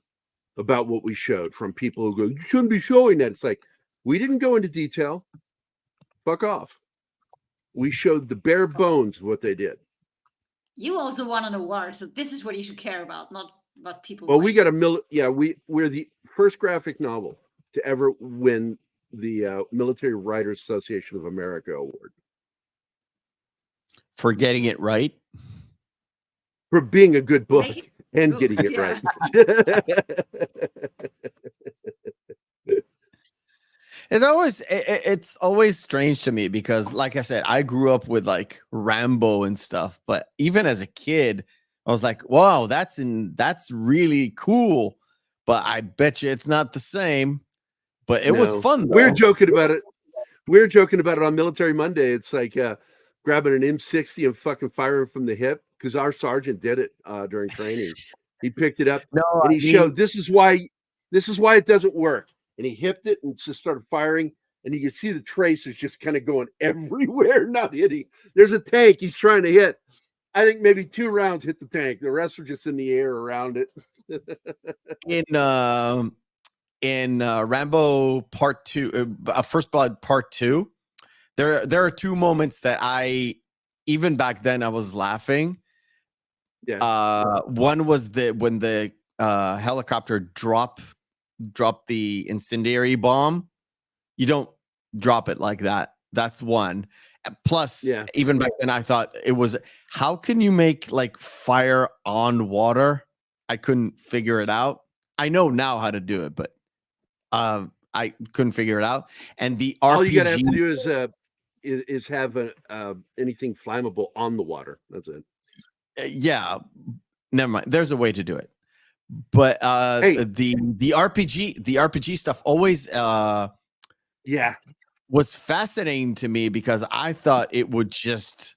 about what we showed from people who go, you shouldn't be showing that. It's like, we didn't go into detail. Fuck off. We showed the bare bones of what they did. You also won an award, so this is what you should care about, not what people. Well, we got we're the first graphic novel to ever win the Military Writers Association of America award. For getting it right? For being a good book and getting it right. It's always strange to me because, like I said, I grew up with like Rambo and stuff, but even as a kid, I was like, wow, that's really cool. But I bet you it's not the same. But it was fun, though. We're joking about it. We're joking about it on Military Monday. It's like grabbing an M60 and fucking firing from the hip, because our sergeant did it during training. He picked it up and he showed this is why it doesn't work. And he hipped it and just started firing. And you can see the tracers just kind of going everywhere, not hitting. There's a tank he's trying to hit. I think maybe 2 rounds hit the tank. The rest were just in the air around it. In Rambo Part 2, First Blood Part 2, there are 2 moments that even back then I was laughing. Yeah. One was when the helicopter dropped the incendiary bomb. You don't drop it like that. That's one. Plus, even back then I thought it was, how can you make like fire on water? I couldn't figure it out. I know now how to do it, but I couldn't figure it out. And the RPG, all you gotta have to do is have anything flammable on the water. That's it. Yeah, never mind. There's a way to do it. But Hey. the RPG stuff always Yeah. was fascinating to me because I thought it would just,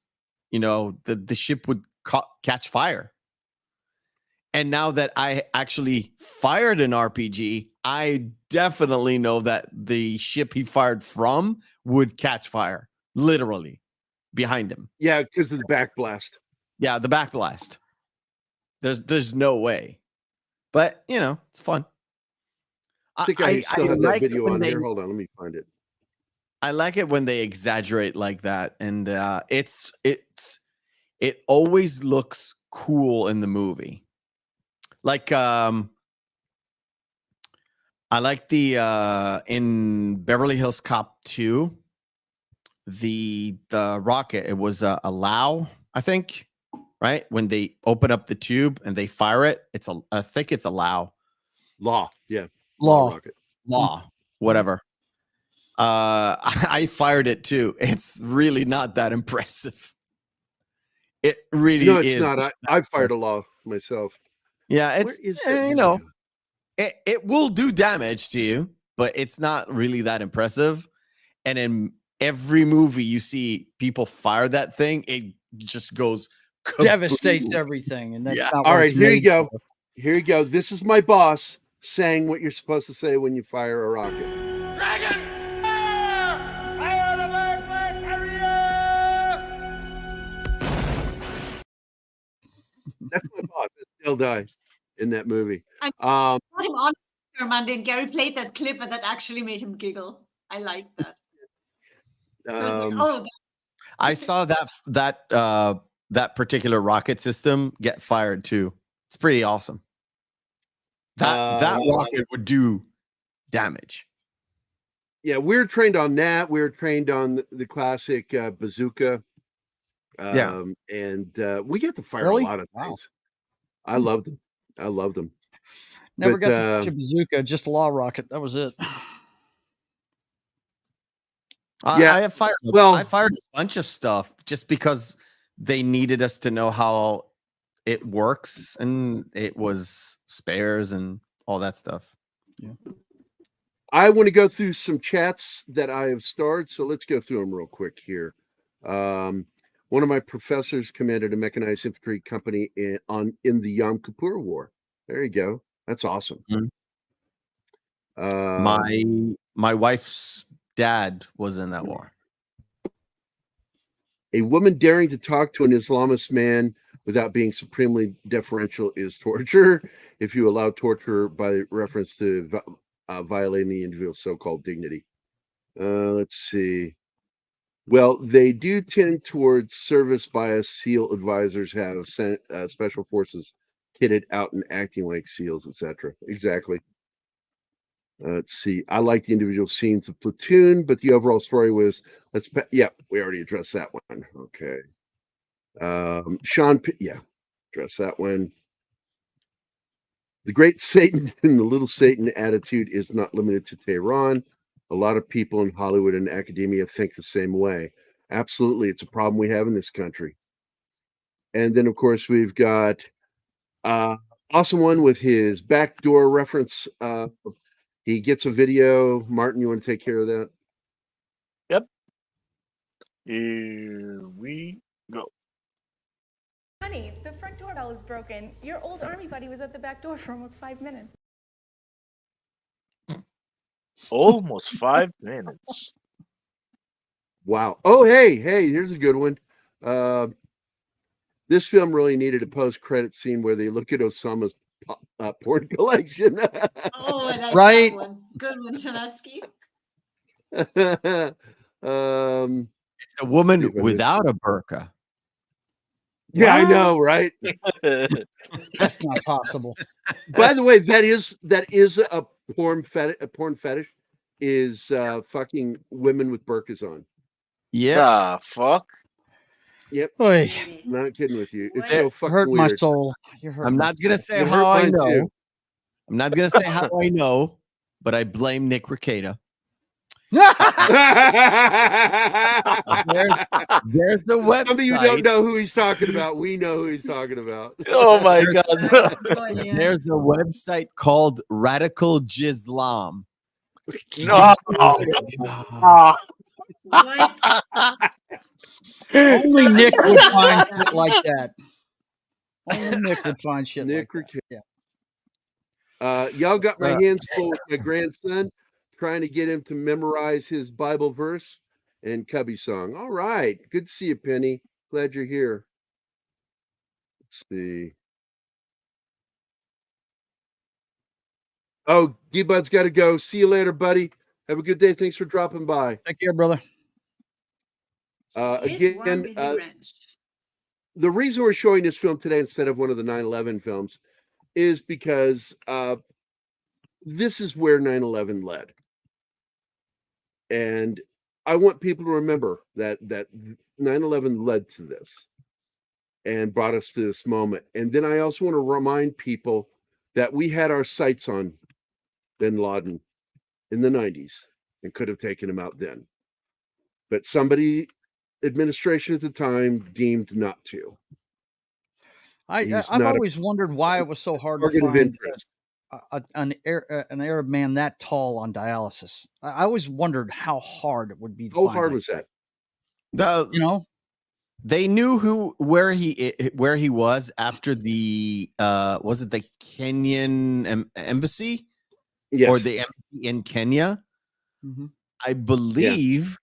the ship would catch fire. And now that I actually fired an RPG, I definitely know that the ship he fired from would catch fire, literally behind him. Yeah, because of the backblast. Yeah, the backblast. There's no way. But, it's fun. I think I still have like that video on they, here. Hold on, let me find it. I like it when they exaggerate like that. And it always looks cool in the movie. Like, I like the in Beverly Hills Cop 2, the rocket, it was a Lao, I think, right? When they open up the tube and they fire it, I think it's a Lao. Law, yeah. Law. Rocket. Law, whatever. I fired it too. It's really not that impressive. It really No, it's is. not. I fired a law myself. Yeah, it's Where is that video? it will do damage to you, but it's not really that impressive. And in every movie you see people fire that thing, it just goes Devastates kaboom. everything. And that's Yeah. not All what right, it's here you made go. for. Here you go. This is my boss saying what you're supposed to say when you fire a rocket. Dragon! Fire! Fire the Black carrier! That's my boss. He'll die in that movie. I Um, got him on Monday, and Gary played that clip, and that actually made him giggle. I like that. I was like, oh, I saw that particular rocket system get fired too. It's pretty awesome. That rocket would do damage. yeah, we were trained on that. We were trained on the classic bazooka. Yeah. And we get to fire Really? a lot of Wow. things. I loved them. Never But, got to touch a bazooka, just a law rocket. That was it. Yeah, I have fired. I fired a bunch of stuff just because they needed us to know how it works, and it was spares and all that stuff. Yeah. I want to go through some chats that I have starred, so let's go through them real quick here. One of my professors commanded a mechanized infantry company in the Yom Kippur War. There you go. That's awesome. Mm-hmm. My wife's dad was in that war. A woman daring to talk to an Islamist man without being supremely deferential is torture. If you allow torture by reference to violating the individual's so-called dignity. Let's see. Well, they do tend towards service bias. SEAL advisors have sent special forces kitted out and acting like SEALs, etc. Exactly. Let's see. I like the individual scenes of Platoon, but the overall story was we already addressed that one. Okay. Sean, address that one. The great Satan and the little Satan attitude is not limited to Tehran. A lot of people in Hollywood and academia think the same way. Absolutely. It's a problem we have in this country. And then, of course, we've got awesome one with his backdoor reference. He gets a video. Martin, you want to take care of that? Yep. Here we go. Honey, the front doorbell is broken. Your old army buddy was at the back door for almost 5 minutes. Almost 5 minutes. Wow. Oh, hey, here's a good one. This film really needed a post-credit scene where they look at Osama's porn collection. oh, I like Right. that one. Good one, Shanatsky. It's a woman without a burqa. Yeah, I know, right? That's not possible. By the way, that is a porn fetish. A porn fetish is fucking women with burqas on. Yeah. Fuck. Yep. Oy, I'm not kidding with you. It's What? so fucking hurt weird. my soul. You hurt I'm my not gonna say It how hurt I mine know. too. I'm not gonna say how I know, but I blame Nick Rekieta. There's the Some of you don't website. know who he's talking about. We know who he's talking about. Oh my There's- god. There's a website called Radical Jislam. No. What? Only Nick would find shit like that. Only Nick would find shit Nick like that. Yeah. Y'all got my hands full with my grandson, trying to get him to memorize his Bible verse and Cubby song. All right. Good to see you, Penny. Glad you're here. Let's see. Oh, D-Bud's got to go. See you later, buddy. Have a good day. Thanks for dropping by. Take care, brother. Again, the reason we're showing this film today instead of one of the 9/11 films is because this is where 9/11 led. And I want people to remember that 9/11 led to this and brought us to this moment. And then I also want to remind people that we had our sights on bin Laden in the 90s and could have taken him out then. But somebody, administration at the time, deemed not to. I've always wondered why it was so hard to find an Arab man that tall on dialysis. I always wondered how hard it would be. How hard was that? They knew where he was after the was it the Kenyan embassy? Yes. Or the embassy in Kenya? Mm-hmm. I believe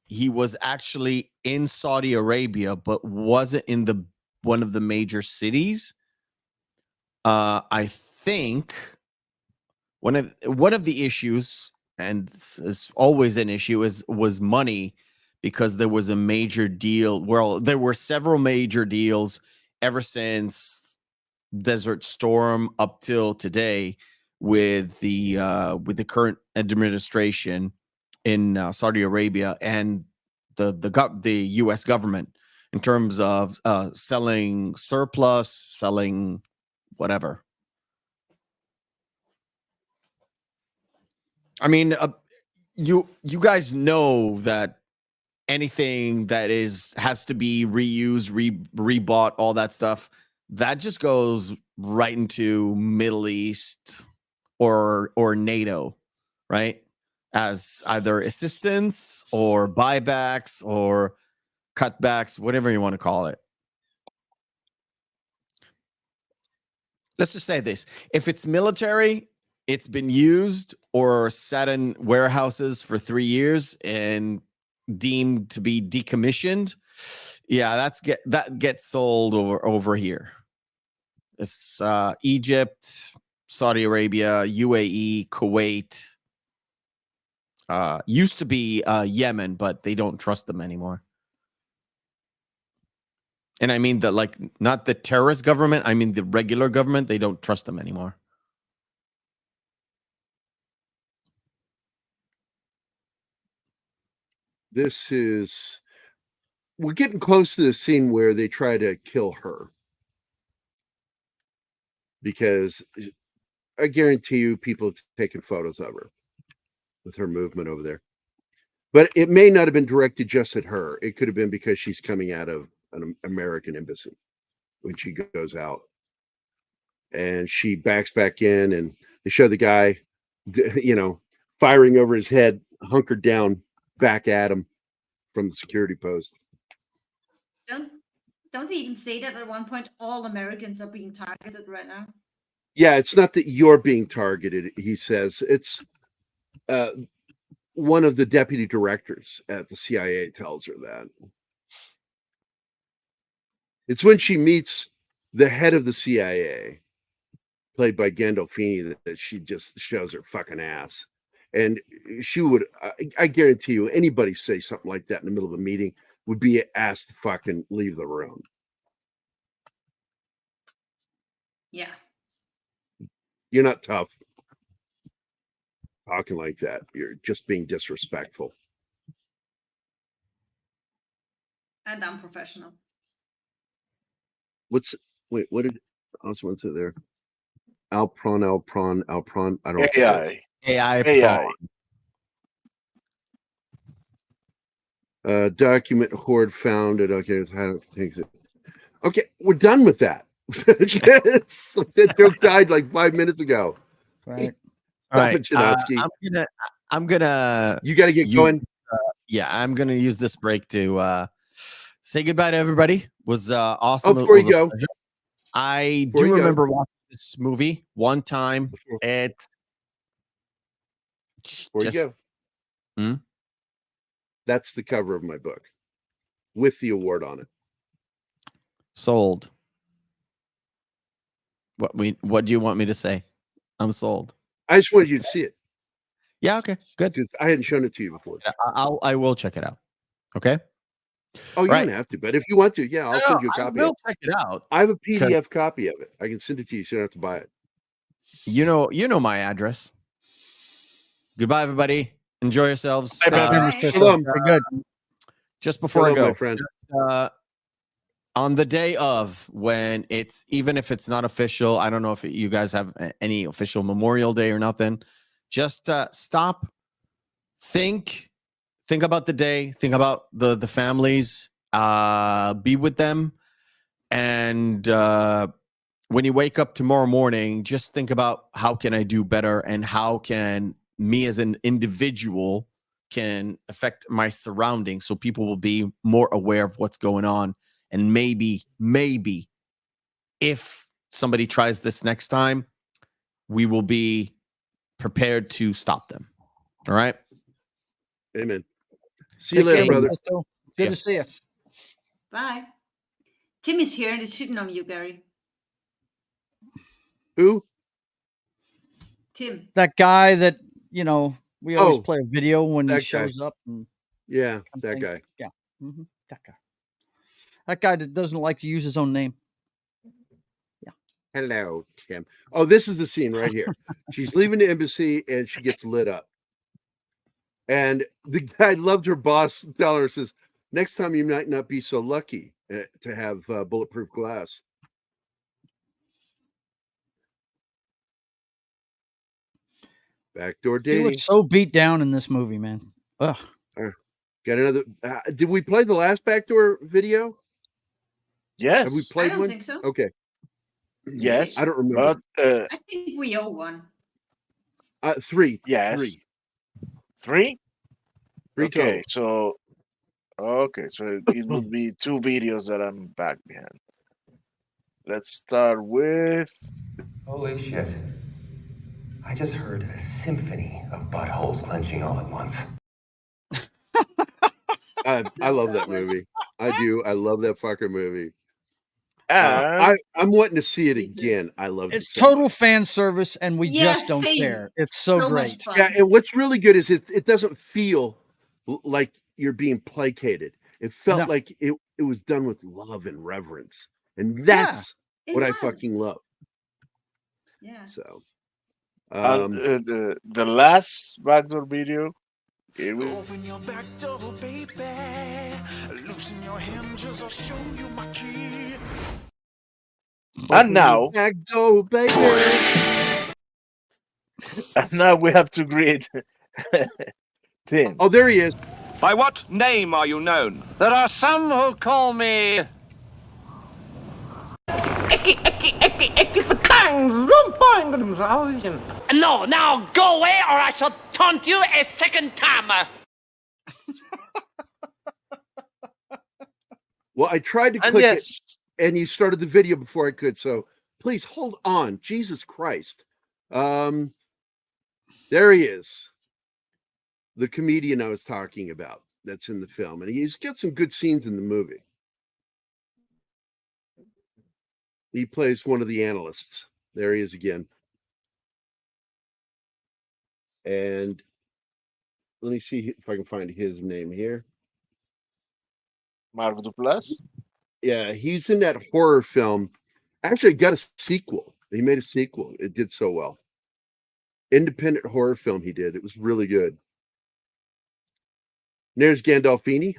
he was actually in Saudi Arabia, but wasn't in one of the major cities. I think one of the issues, and it's always an issue, was money, because there was a major deal. Well, there were several major deals ever since Desert Storm up till today with the current administration in Saudi Arabia and the U.S. government in terms of selling surplus, selling whatever. I mean, you guys know that anything that has to be reused, rebought, all that stuff, that just goes right into Middle East or NATO, right? As either assistance or buybacks or cutbacks, whatever you want to call it. Let's just say this. If it's military, it's been used or sat in warehouses for 3 years and deemed to be decommissioned. Yeah, that gets sold over here. It's Egypt, Saudi Arabia, UAE, Kuwait. Used to be Yemen, but they don't trust them anymore. And I mean not the terrorist government, I mean the regular government, they don't trust them anymore. We're getting close to the scene where they try to kill her. Because I guarantee you people have taken photos of her with her movement over there. But it may not have been directed just at her. It could have been because she's coming out of an American embassy when she goes out. And she backs back in, and they show the guy, firing over his head, hunkered down back at him from the security post. Don't they even say that at one point all Americans are being targeted right now? Yeah, it's not that you're being targeted, he says. It's one of the deputy directors at the CIA tells her that. It's when she meets the head of the CIA, played by Gandolfini, that she just shows her fucking ass. And she would, I guarantee you, anybody say something like that in the middle of a meeting would be asked to fucking leave the room. Yeah. You're not tough talking like that. You're just being disrespectful. And unprofessional. What did I was want to say there? Alpron. I don't know. AI. AI. Document hoard found at okay, we're done with that. That joke died like 5 minutes ago. Right. All right. Chinatsky. I'm gonna. You got to get going. Yeah, I'm gonna use this break to say goodbye to everybody. It was awesome. Before you go, I do remember watching this movie one time. It's just. That's the cover of my book with the award on it. Sold. What do you want me to say? I'm sold. I just wanted you to see it. Yeah, okay, good. Because I hadn't shown it to you before. I will check it out. Okay. Oh, you don't have to, but if you want to, yeah, I'll send you a copy. I will check it out. I have a PDF copy of it. I can send it to you, so you don't have to buy it. You know my address. Goodbye, everybody. Enjoy yourselves. Shalom. Good. Just before I go, my friend. On the day of, when it's, even if it's not official, I don't know if you guys have any official Memorial Day or nothing. Just stop, think about the day, think about the families, be with them, and when you wake up tomorrow morning, just think about how can I do better, and how can me as an individual can affect my surroundings, so people will be more aware of what's going on. And maybe if somebody tries this next time, we will be prepared to stop them. All right. Amen. See you later, brother. Good to see you. Bye. Tim is here and is shitting on you, Gary. Who? Tim. That guy that, we always play a video when he shows up. And yeah, that guy. Yeah. Mm-hmm. That guy. That guy that doesn't like to use his own name. Yeah. Hello, Tim. Oh, this is the scene right here. She's leaving the embassy and she gets lit up. And the guy loved her boss tell her, says, next time you might not be so lucky to have bulletproof glass. Backdoor dating. He looks so beat down in this movie, man. Ugh. Got another. Did we play the last backdoor video? Yes. Have we played one? I don't think so. Okay. Yes. I don't remember. But, I think we owe one. 3. Yes. 3? 3 okay, total. so it would be 2 videos that I'm back behind. Let's start with. Holy shit. I just heard a symphony of buttholes clenching all at once. I love that movie. I do. I love that fucking movie. And I'm wanting to see it again. I love it. It's total fan service, and we just don't same. care. It's so great. Yeah, and what's really good is it doesn't feel like you're being placated. It felt like it was done with love and reverence. And that's what I fucking love. Yeah. So the last backdoor video. Open your back door, baby. Loosen your hinges, I'll show you my key. And now, back door, baby. And now we have to greet Tim. Oh, there he is. By what name are you known? There are some who call me. No, now go away or I shall taunt you a second time. Well, I tried to click it, and you started the video before I could. So please hold on. Jesus Christ. There he is. The comedian I was talking about that's in the film. And he's got some good scenes in the movie. He plays one of the analysts. There he is again. And let me see if I can find his name here. Mark Duplass? Yeah, he's in that horror film. Actually, got a sequel. He made a sequel. It did so well. Independent horror film he did. It was really good. And there's Gandolfini.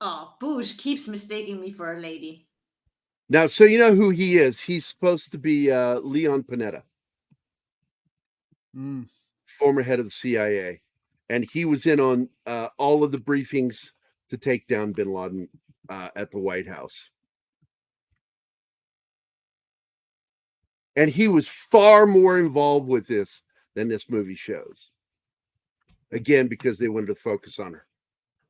Oh, Bush keeps mistaking me for a lady. Now, so you know who he is. He's supposed to be Leon Panetta, former head of the CIA. And he was in on all of the briefings to take down bin Laden at the White House. And he was far more involved with this than this movie shows. Again, because they wanted to focus on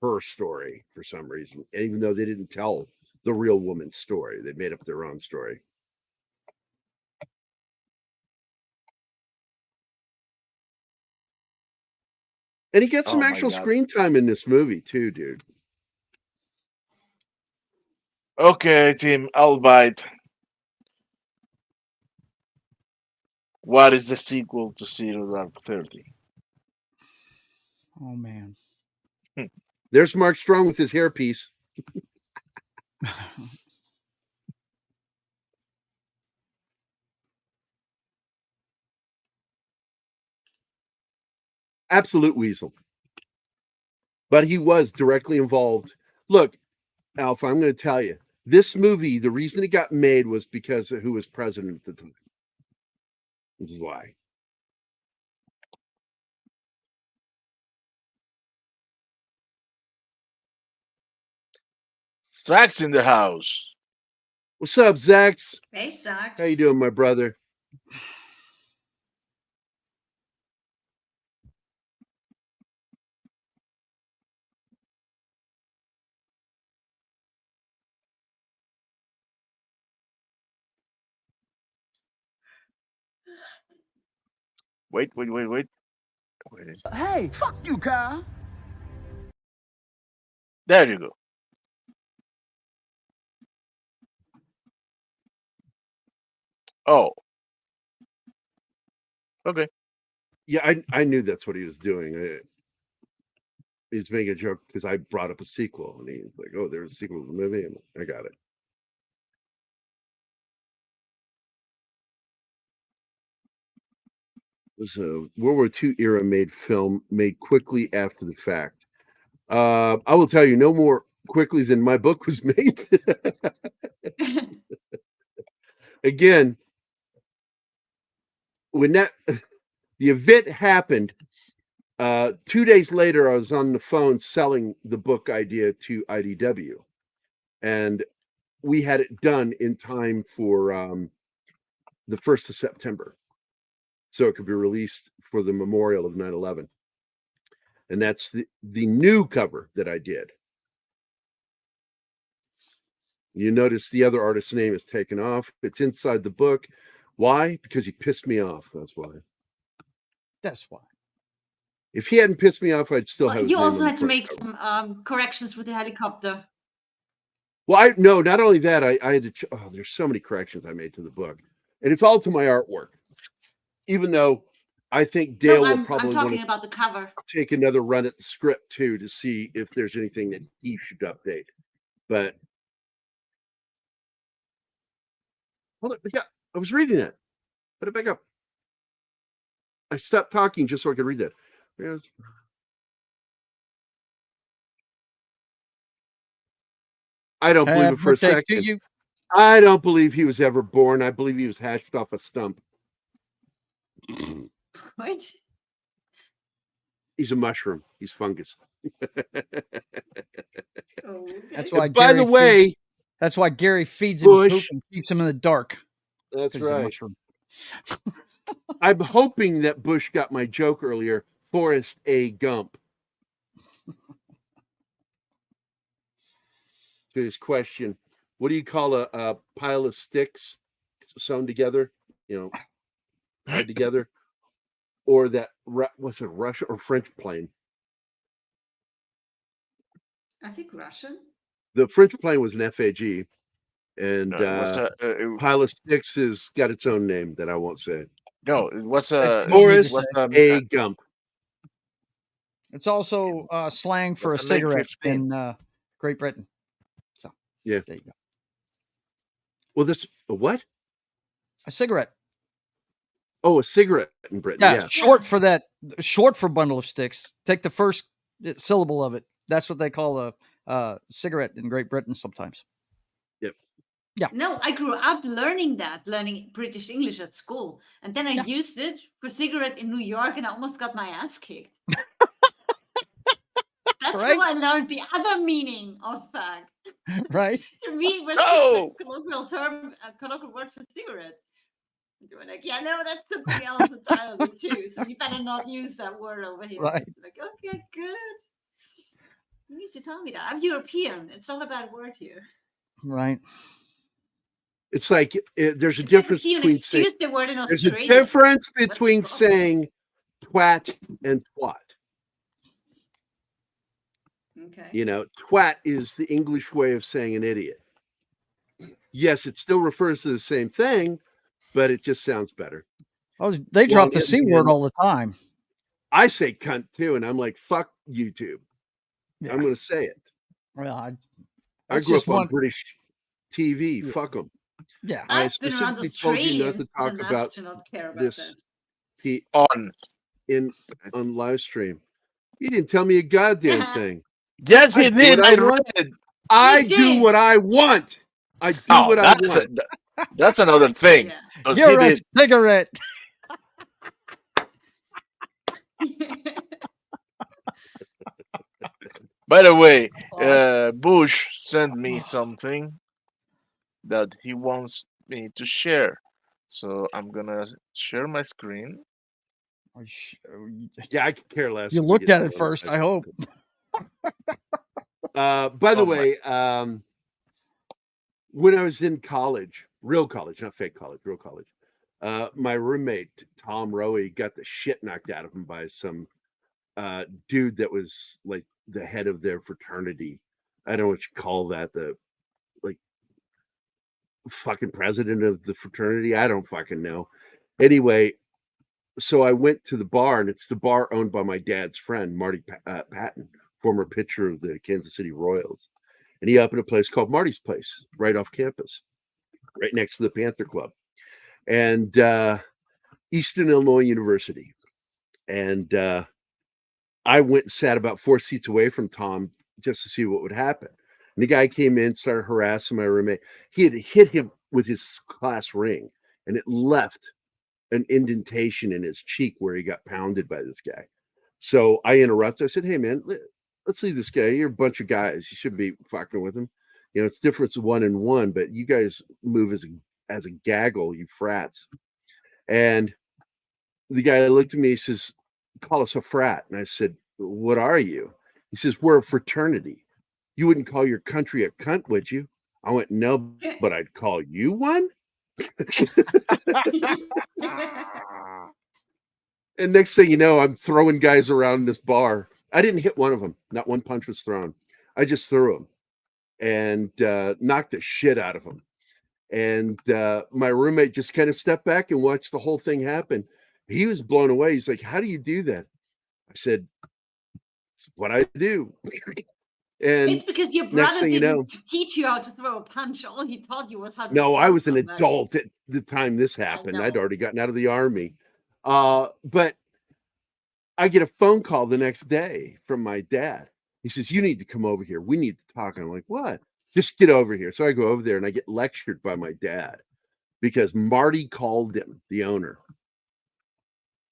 her story for some reason, even though they didn't tell the real woman's story. They made up their own story. And he gets some actual screen time in this movie too, dude. Okay, team, I'll bite. What is the sequel to Zero Dark 30? Oh, man. There's Mark Strong with his hairpiece. Absolute weasel. But he was directly involved. Look, Alpha, I'm going to tell you, this movie, the reason it got made was because of who was president at the time. This is why. Zach's in the house. What's up, Zax? Hey, Zach. How you doing, my brother? Wait. Hey, fuck you, Kyle. There you go. Oh. Okay. Yeah, I knew that's what he was doing. He was making a joke because I brought up a sequel, and he's like, "Oh, there's a sequel to the movie," and I got it. It was a World War II era made film made quickly after the fact. I will tell you, no more quickly than my book was made. Again, when the event happened, 2 days later, I was on the phone selling the book idea to IDW, and we had it done in time for the 1st of September, so it could be released for the memorial of 9/11. And that's the new cover that I did. You notice the other artist's name is taken off. It's inside the book. Why? Because he pissed me off. That's why. That's why. If he hadn't pissed me off, I'd still have his You name also on had the to make front cover. some corrections with the helicopter. Well, not only that, I had to. There's so many corrections I made to the book, and it's all to my artwork. Even though I think Dale will probably I'm want talking to about the cover. take another run at the script too to see if there's anything that he should update. But hold it, yeah, I was reading it. Put it back up. I stopped talking just so I could read that. Yes. I don't believe it for a second. I don't believe he was ever born. I believe he was hatched off a stump. What? He's a mushroom. He's fungus. Oh, okay. That's why. By the way, that's why Gary feeds him poop and keeps him in the dark. That's He's a right. mushroom. I'm hoping that Bush got my joke earlier. Forrest A. Gump. To his question, what do you call a pile of sticks sewn together? Tied together, or that was it Russian or French plane? I think Russian. The French plane was an FAG, and pile of sticks has got its own name that I won't say. No, it was a Forrest A. Gump. It's also slang for a cigarette in Great Britain. So yeah, there you go. Well, what? A cigarette. Oh, a cigarette in Britain. Yeah. Short for bundle of sticks. Take the first syllable of it. That's what they call cigarette in Great Britain sometimes. Yep. Yeah. No, I grew up learning British English at school. And then I used it for cigarette in New York and I almost got my ass kicked. That's how I learned the other meaning of fag. Right. To me, it was just a colloquial term, a colloquial word for cigarette. They were like, yeah, no, that's something else entirely too. So you better not use that word over here. Right. Like, okay, good. You need to tell me that. I'm European. It's not a bad word here. Right. It's like there's a difference between saying there's a difference between saying twat and twat. Okay. You know, twat is the English way of saying an idiot. Yes, it still refers to the same thing, but it just sounds better. Oh, they drop the C word all the time. I say cunt too, and I'm like, fuck YouTube. Yeah. I'm going to say it. Well, I grew up on British TV. Yeah. Fuck them. Yeah. I specifically told you not to talk about this on live stream. You didn't tell me a goddamn thing. Yes, he did. I do what I want. I do what I want. That's another thing. Yeah. You're a cigarette. By the way, Bush sent me something that he wants me to share. So I'm gonna share my screen. Yeah, I could care less. You looked at it first, I hope. By the way, when I was in college, real college, not fake college, real college, my roommate, Tom Rowe, got the shit knocked out of him by some dude that was like the head of their fraternity. I don't know what you call that, the like fucking president of the fraternity. I don't fucking know. Anyway, so I went to the bar, and it's the bar owned by my dad's friend, Marty Patton, former pitcher of the Kansas City Royals. And he opened a place called Marty's Place right off campus, right next to the Panther Club. And Eastern Illinois University. And I went and sat about 4 seats away from Tom just to see what would happen. And the guy came in, started harassing my roommate. He had hit him with his class ring, and it left an indentation in his cheek where he got pounded by this guy. So I interrupted. I said, hey, man, let's leave this guy. You're a bunch of guys. You shouldn't be fucking with him. You know, it's different 1-on-1, but you guys move as a gaggle, you frats. And the guy looked at me, he says, call us a frat. And I said, what are you? He says, we're a fraternity. You wouldn't call your country a cunt, would you? I went, no, but I'd call you one. And next thing you know, I'm throwing guys around this bar. I didn't hit one of them. Not one punch was thrown. I just threw him and knocked the shit out of him. And my roommate just kind of stepped back and watched the whole thing happen. He was blown away. He's like, how do you do that? I said, it's what I do. And it's because your brother didn't teach you how to throw a punch. All he taught you was how to. No, I was an adult at the time this happened. I'd already gotten out of the army. But I get a phone call the next day from my dad. He says, you need to come over here. We need to talk. And I'm like, what? Just get over here. So I go over there and I get lectured by my dad because Marty called him, the owner.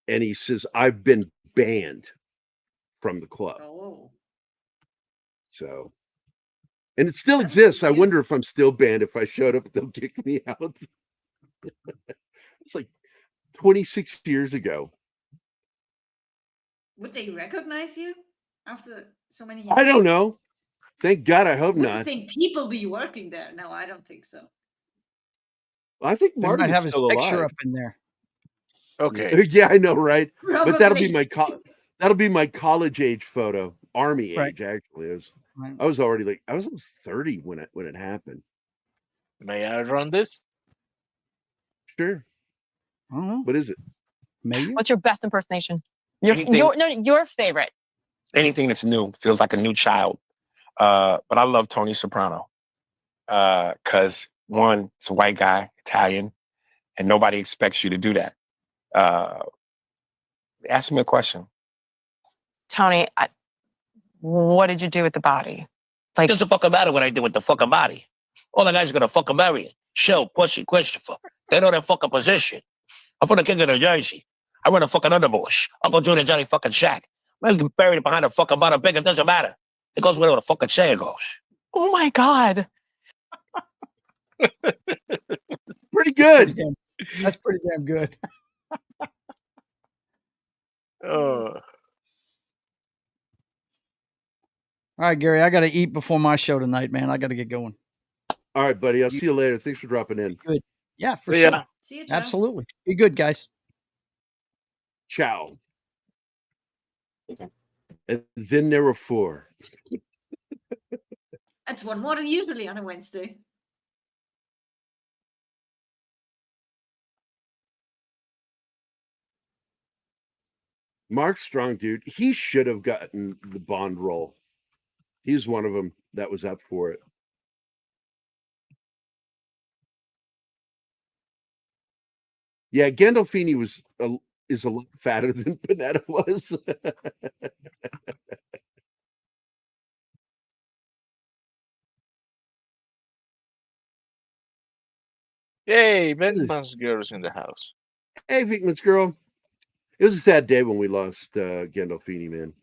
And he says, I've been banned from the club. Oh. So, and it still exists. I wonder if I'm still banned. If I showed up, they'll kick me out. It's like 26 years ago. Would they recognize you after so many years? I don't know. Thank God. I hope Would not. you think people be working there? No, I don't think so. Well, I think Marty might have his still picture alive. up in there. Okay. Yeah, I know, right? Probably. But that'll be my college age photo, army age. Actually, I was already I was almost 30 when it happened. May I run this? Sure. What is it? Maybe. What's your best impersonation? Your favorite. Anything that's new feels like a new child. But I love Tony Soprano because one, it's a white guy, Italian, and nobody expects you to do that. Ask me a question. Tony, what did you do with the body? Like, doesn't fucking matter what I do with the fucking body. All the guys are gonna fucking marry it. Show, Pussy, Christopher. They know their fucking position. I'm from the king of New Jersey. I run a fucking underbush. Uncle Junior Johnny fucking Shack. Man, get buried behind a fucking bottom big. It doesn't matter. It goes wherever the fucking saying goes. Oh my God. Pretty good. That's pretty damn good. Oh. All right, Gary, I got to eat before my show tonight, man. I got to get going. All right, buddy. I'll see you later. Thanks for dropping in. Good. Yeah, for Yeah. sure. See you, Joe. Absolutely. Be good, guys. Ciao. And then there were 4. That's one more than usually on a Wednesday. Mark Strong, dude, he should have gotten the Bond role. He's one of them that was up for it. Yeah, Gandolfini is a lot fatter than Panetta was. Yay, Venkman's girl's in the house. Hey, Vickman's girl. It was a sad day when we lost Gandolfini, man.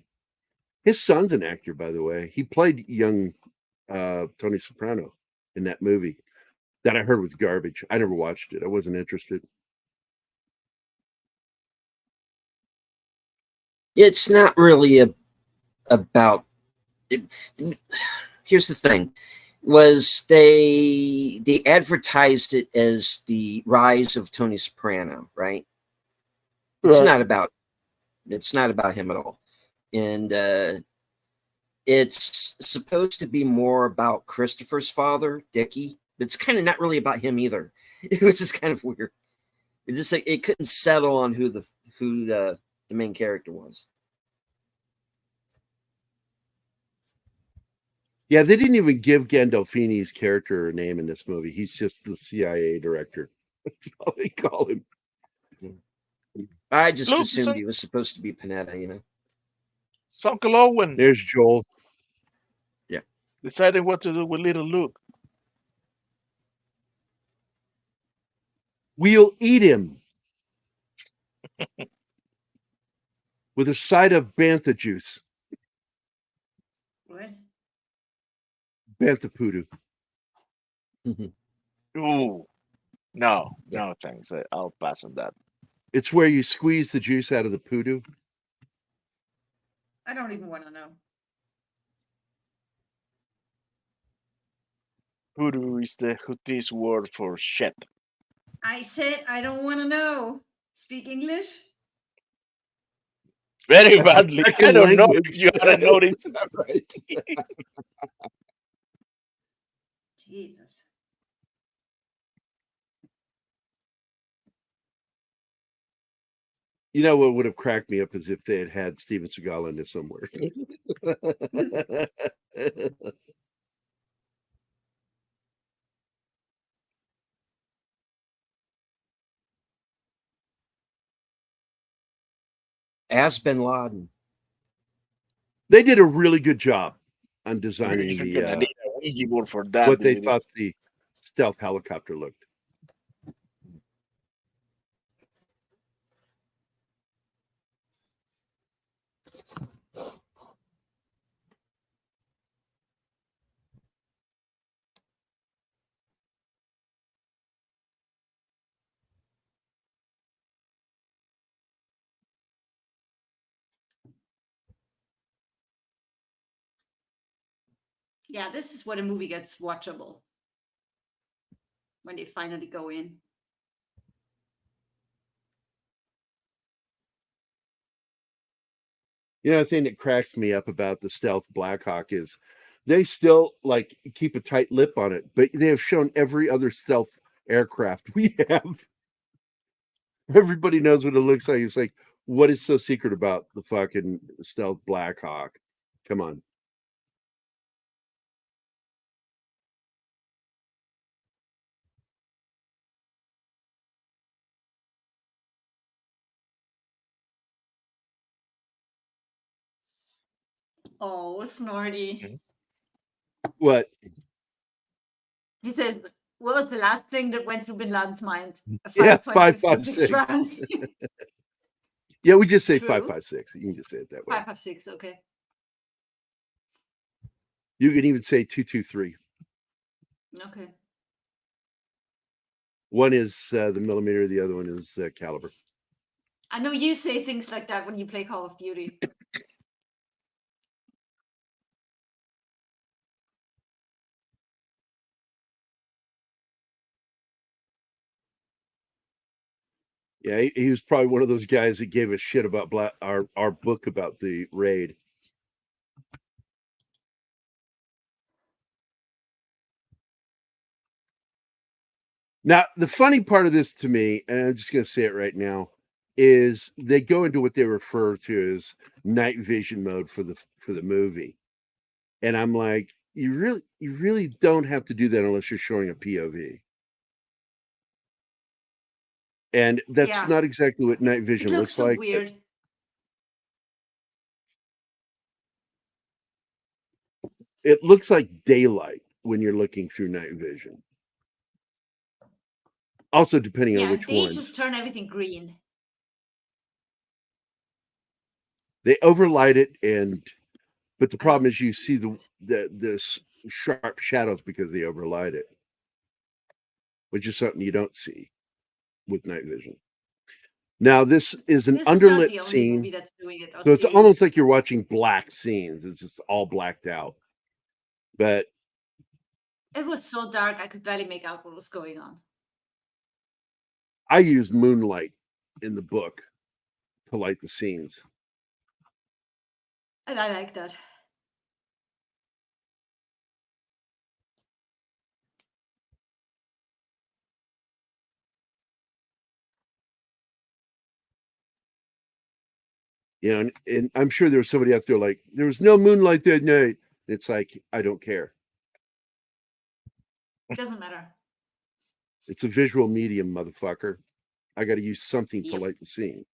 His son's an actor, by the way. He played young Tony Soprano in that movie that I heard was garbage. I never watched it. I wasn't interested. It's not really about it. Here's the thing: was they advertised it as the rise of Tony Soprano, right? It's not about him at all, and it's supposed to be more about Christopher's father, Dickie. It's kind of not really about him either. It was just kind of weird. It just like it couldn't settle on who the main character was. Yeah, they didn't even give Gandolfini's character a name in this movie. He's just the CIA director. That's all they call him. I just assumed he was supposed to be Panetta, you know. It's Uncle Owen. There's Joel. Yeah. Deciding what to do with little Luke. We'll eat him with a side of bantha juice. What? Bantha poodoo. Ooh. No, thanks. I'll pass on that. It's where you squeeze the juice out of the poodoo. I don't even want to know. Hoodoo is the Houthis word for shit. I said I don't want to know. Speak English? Very badly. I don't know if you hadn't noticed. Right. Jesus. You know what would have cracked me up is if they had Steven Seagal in this somewhere. As Bin Laden. They did a really good job on designing You're gonna need a Ouija board for that. what they thought the stealth helicopter looked. Yeah, this is where the movie gets watchable. When they finally go in. You know, the thing that cracks me up about the stealth Blackhawk is they still like keep a tight lip on it, but they have shown every other stealth aircraft we have. Everybody knows what it looks like. It's like, what is so secret about the fucking stealth Blackhawk? Come on. Oh, Snorty. What? He says, what was the last thing that went through Bin Laden's mind? Yeah, 5.56 5.56. round. Yeah, we just say True. 5.56. You can just say it that way. 5.56, okay. You can even say 2.23. Okay. One is the millimeter, the other one is caliber. I know you say things like that when you play Call of Duty. Yeah, he was probably one of those guys that gave a shit about our book about the raid. Now, the funny part of this to me, and I'm just going to say it right now, is they go into what they refer to as night vision mode for the movie, and I'm like, you really don't have to do that unless you're showing a POV, and that's not exactly what night vision It looks so like. Weird. It looks like daylight when you're looking through night vision. Also, depending on which they ones. just turn everything green. They overlight it, but the problem is you see the sharp shadows because they overlight it, which is something you don't see with night vision. Now, this is an underlit scene, so it's almost like you're watching black scenes. It's just all blacked out. But it was so dark I could barely make out what was going on. I use moonlight in the book to light the scenes. And I like that. You know, and I'm sure there's somebody out there like, there was no moonlight that night. It's like, I don't care. It doesn't matter. It's a visual medium, motherfucker. I got to use something to light the scene.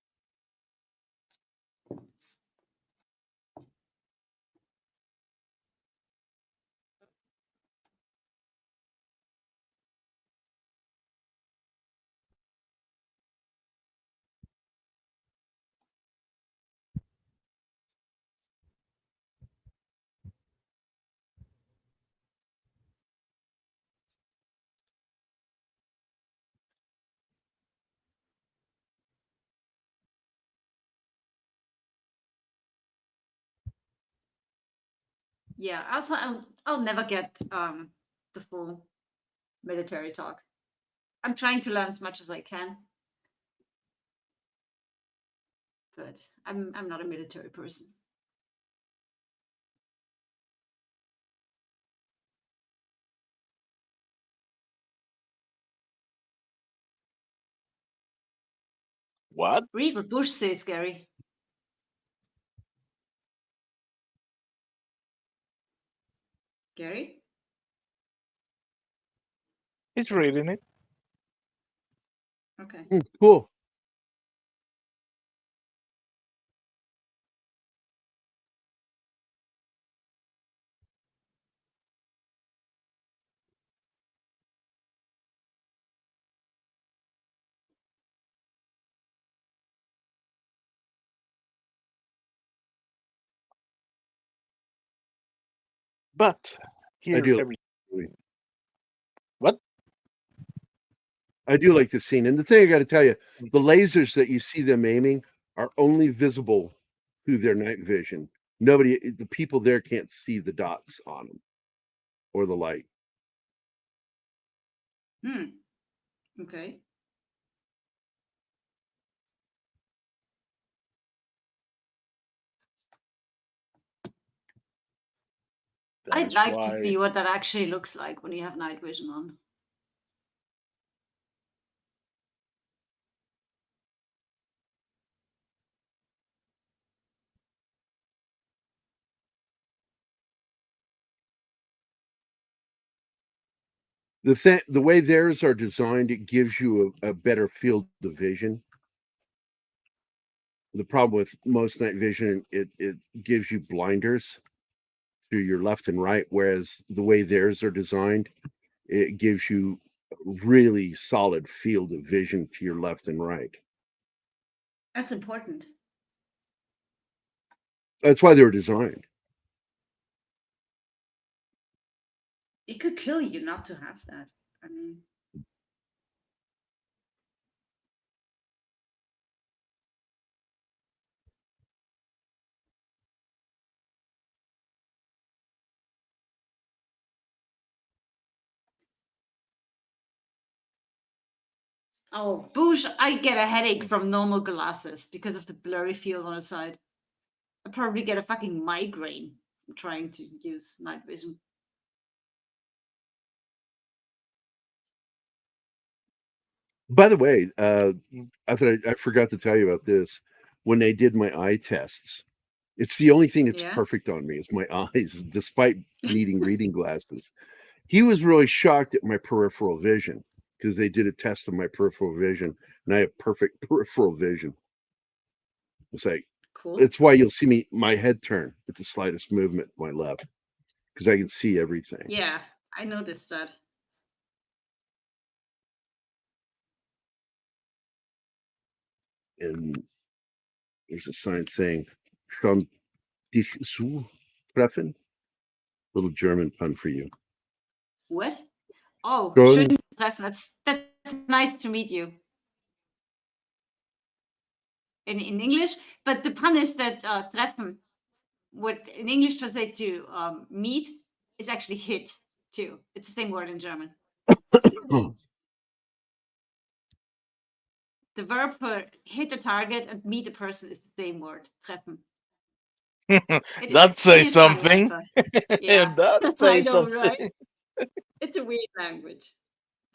Yeah, I'll never get the full military talk. I'm trying to learn as much as I can, but I'm not a military person. What? Read what Bush says, Gary. Gary? He's reading it. Okay. Cool. But here, I do. What? I do like this scene. And the thing I got to tell you, the lasers that you see them aiming are only visible through their night vision. The people there can't see the dots on them or the light. Okay. I'd like to see what that actually looks like when you have night vision on. The way theirs are designed, it gives you a better field of vision. The problem with most night vision, it gives you blinders to your left and right, whereas the way theirs are designed, it gives you really solid field of vision to your left and right. That's important. That's why they were designed. It could kill you not to have that. I mean, oh, Boosh, I get a headache from normal glasses because of the blurry field on the side. I probably get a fucking migraine trying to use night vision. By the way, I forgot to tell you about this. When they did my eye tests, it's the only thing that's perfect on me is my eyes, despite needing reading glasses. He was really shocked at my peripheral vision because they did a test of my peripheral vision, and I have perfect peripheral vision. It's like, cool. It's why you'll see my head turn at the slightest movement to my left, because I can see everything. Yeah, I noticed that. And there's a sign saying "Schon dich zu treffen." Little German pun for you. What? Oh, Schon- schön treffen. That's nice to meet you. In English, but the pun is that treffen, what in English translate to meet, is actually hit too. It's the same word in German. The verb for hit a target and meet a person is the same word, treffen. That says something. Yeah, That says I know, something. right? It's a weird language,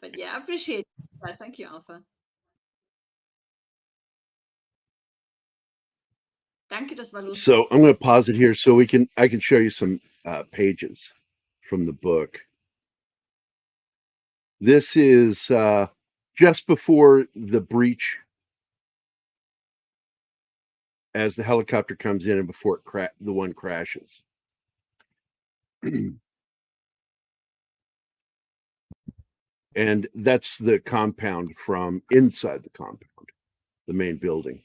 but yeah, I appreciate that. Thank you, Alpha. Danke, das war lustig. So I'm going to pause it here so I can show you some pages from the book. This is just before the breach, as the helicopter comes in and before the one crashes. And that's the compound from inside the compound, the main building.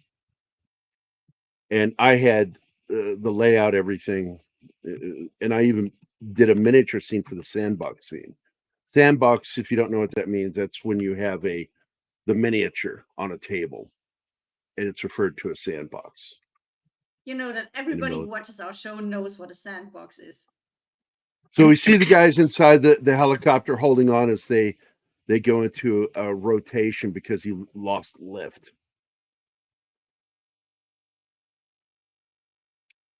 And I had the layout, everything, and I even did a miniature scene for the sandbox scene. Sandbox, if you don't know what that means, that's when you have the miniature on a table, and it's referred to as sandbox. You know that everybody who watches our show knows what a sandbox is. So we see the guys inside the helicopter holding on as they go into a rotation because he lost lift.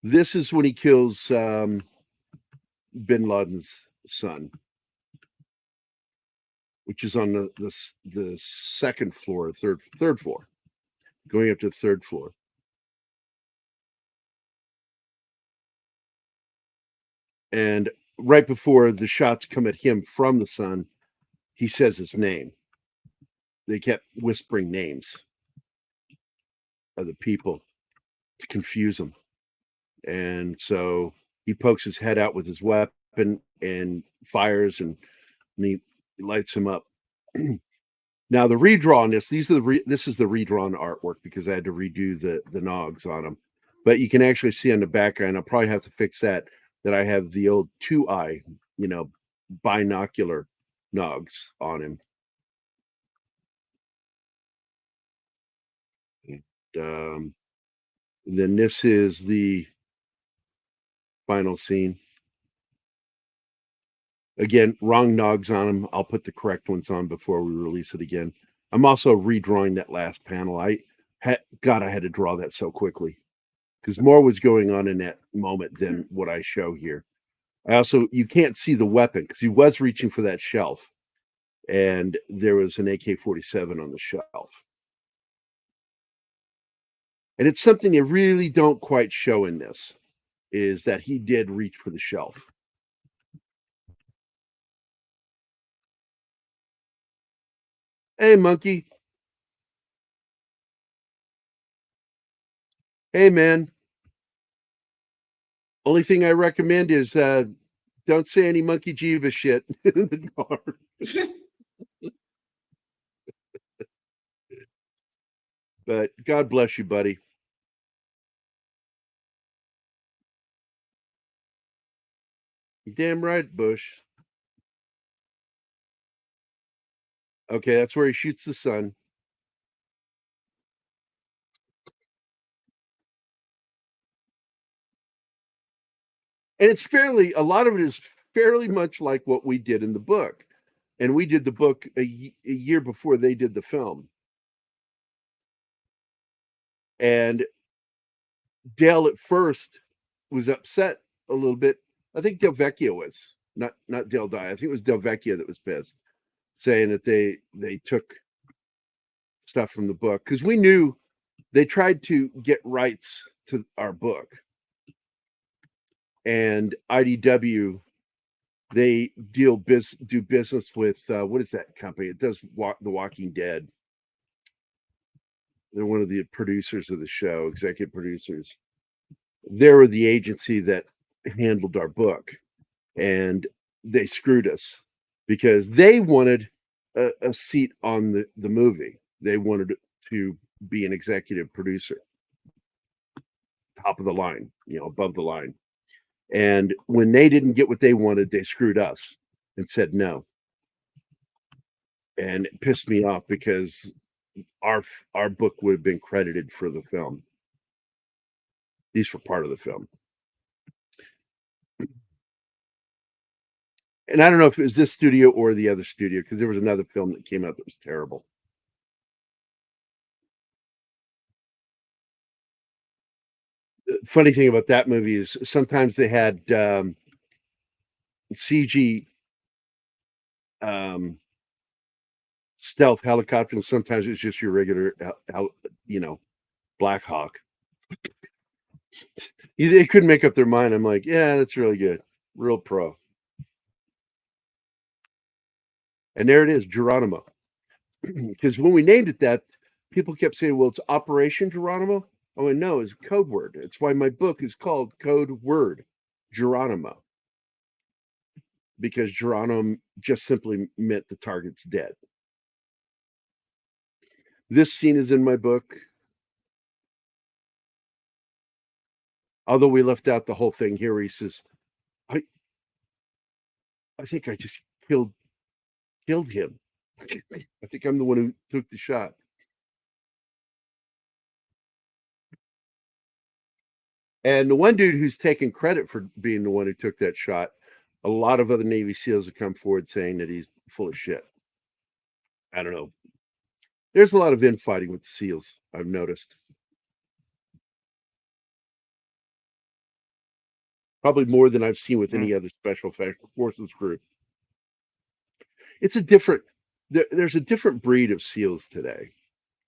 This is when he kills Bin Laden's son, which is on the second floor, third floor, going up to the third floor. And right before the shots come at him from the sun, he says his name. They kept whispering names of the people to confuse him. And so he pokes his head out with his weapon and fires, and he lights him up. Now the redraw on this, this is the redrawn artwork because I had to redo the nogs on them. But you can actually see on the background, I'll probably have to fix that I have the old 2-eye, binocular nogs on him. And then this is the final scene. Again, wrong nogs on them. I'll put the correct ones on before we release it again. I'm also redrawing that last panel. I had to draw that so quickly because more was going on in that moment than what I show here. You can't see the weapon because he was reaching for that shelf, and there was an AK-47 on the shelf. And it's something they really don't quite show in this, is that he did reach for the shelf. Hey, monkey. Hey, man. Only thing I recommend is don't say any Monkey Jiva shit in the car. But God bless you, buddy. You're damn right, Bush. Okay, that's where he shoots the sun. And it's a lot of it is fairly much like what we did in the book. And we did the book a year before they did the film. And Dale at first was upset a little bit. I think Del Vecchio was, not Dale Dye. I think it was Del Vecchio that was pissed, saying that they took stuff from the book. Because we knew they tried to get rights to our book. And IDW, they do business with what is that company? It does The Walking Dead. They're one of the producers of the show, executive producers. They were the agency that handled our book, and they screwed us because they wanted a seat on the movie. They wanted to be an executive producer, top of the line, above the line. And when they didn't get what they wanted, they screwed us and said no. And it pissed me off because our book would have been credited for the film. These were part of the film. And I don't know if it was this studio or the other studio, because there was another film that came out that was terrible. The funny thing about that movie is sometimes they had CG stealth helicopter, and sometimes it's just your regular, Black Hawk. They couldn't make up their mind. I'm like, yeah, that's really good. Real pro. And there it is, Geronimo. Because when we named it that, people kept saying, well, it's Operation Geronimo. I went, no, it's a code word. It's why my book is called Code Word, Geronimo. Because Geronimo just simply meant the target's dead. This scene is in my book. Although we left out the whole thing here, he says, I think I just killed him. I think I'm the one who took the shot. And the one dude who's taking credit for being the one who took that shot, a lot of other Navy SEALs have come forward saying that he's full of shit. I don't know. There's a lot of infighting with the SEALs, I've noticed. Probably more than I've seen with any other special forces group. It's there's a different breed of SEALs today.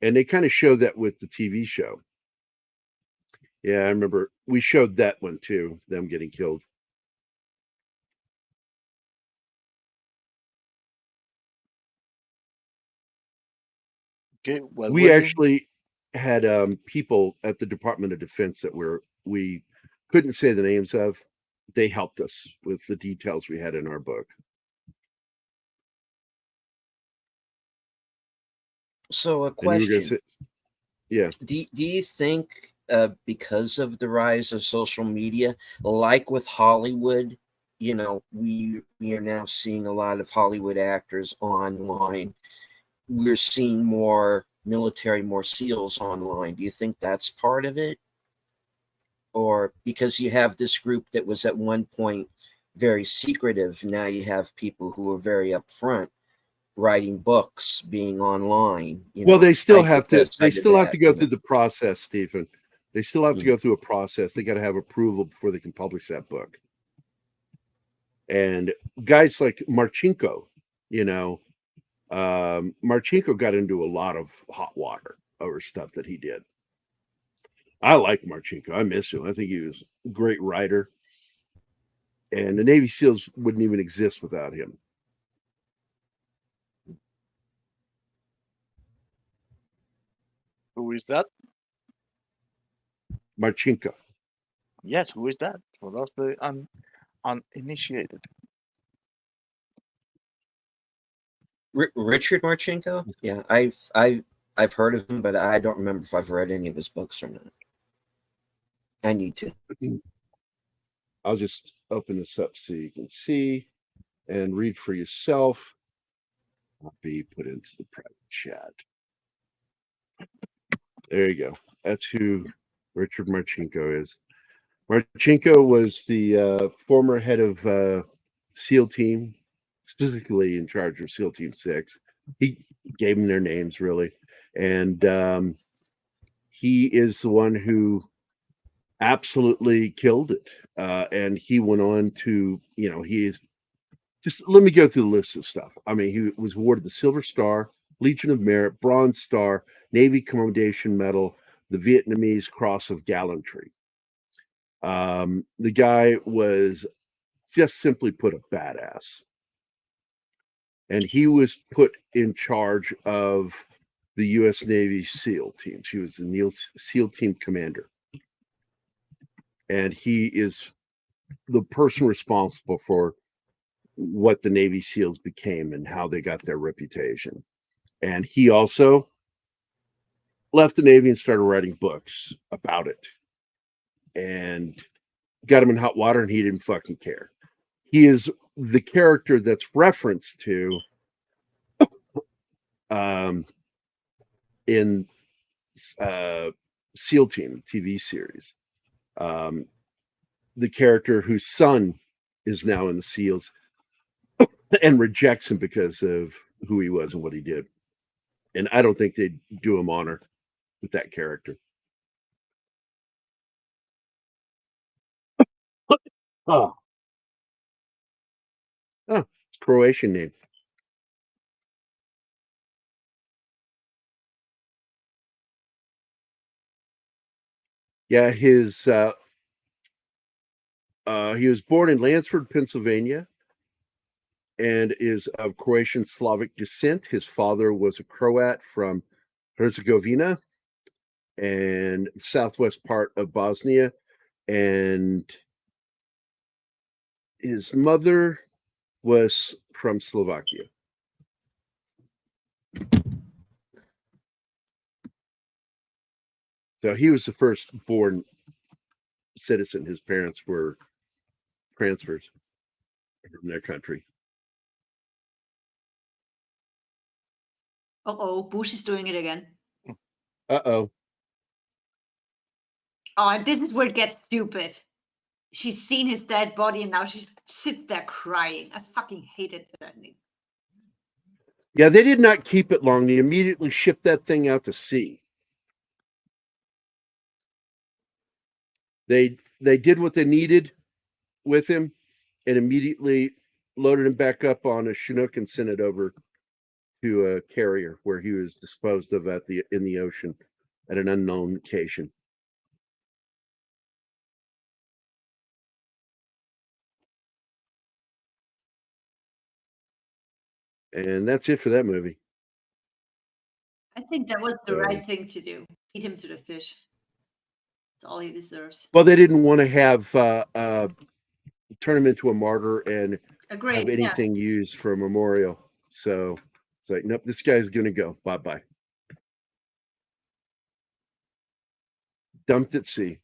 And they kind of show that with the TV show. Yeah, I remember we showed that one too, them getting killed. Okay, well, we actually had people at the Department of Defense that we couldn't say the names of. They helped us with the details we had in our book. So a question. Yeah. Do you think because of the rise of social media, like with Hollywood, we are now seeing a lot of Hollywood actors online. We're seeing more military, more SEALs online. Do you think that's part of it? Or because you have this group that was at one point very secretive, now you have people who are very upfront, writing books, being online. Well, they still have to. They still have to go through the process, Stephen. They still have to go through a process. They got to have approval before they can publish that book. And guys like Marchenko, Marchenko got into a lot of hot water over stuff that he did. I like Marchenko. I miss him. I think he was a great writer. And the Navy SEALs wouldn't even exist without him. Who is that? Marchenko. Yes, who is that? For those the uninitiated. Richard Marchenko? Yeah, I've heard of him, but I don't remember if I've read any of his books or not. I need to. I'll just open this up so you can see and read for yourself. I'll be put into the private chat. There you go. That's who Richard Marchenko is. Marchenko was the former head of SEAL Team, specifically in charge of SEAL Team 6. He gave them their names, really. And he is the one who absolutely killed it. And he went on to, he is just, let me go through the list of stuff. I mean, he was awarded the Silver Star, Legion of Merit, Bronze Star, Navy Commendation Medal, the Vietnamese Cross of Gallantry. The guy was just simply put a badass. And he was put in charge of the U.S. Navy SEAL teams. He was the SEAL team commander. And he is the person responsible for what the Navy SEALs became and how they got their reputation. And he also left the Navy and started writing books about it. And got him in hot water, and he didn't fucking care. He is the character that's referenced to in SEAL Team TV series. The character whose son is now in the SEALs and rejects him because of who he was and what he did. And I don't think they'd do him honor with that character. Oh, it's a Croatian name. Yeah, he was born in Lansford, Pennsylvania, and is of Croatian Slavic descent. His father was a Croat from Herzegovina and southwest part of Bosnia, and his mother was from Slovakia. So he was the first born citizen. His parents were transfers from their country. Uh-oh, Bush is doing it again. Uh-oh. Oh, and this is where it gets stupid. She's seen his dead body and now she sits there crying. I fucking hated that ending. Yeah, they did not keep it long. They immediately shipped that thing out to sea. They did what they needed with him and immediately loaded him back up on a Chinook and sent it over to a carrier where he was disposed of in the ocean at an unknown location. And that's it for that movie. I think that was the right thing to do. Feed him to the fish. That's all he deserves. Well, they didn't want to have turn him into a martyr and have anything used for a memorial. So it's like, nope, this guy's gonna go. Bye-bye. Dumped at sea.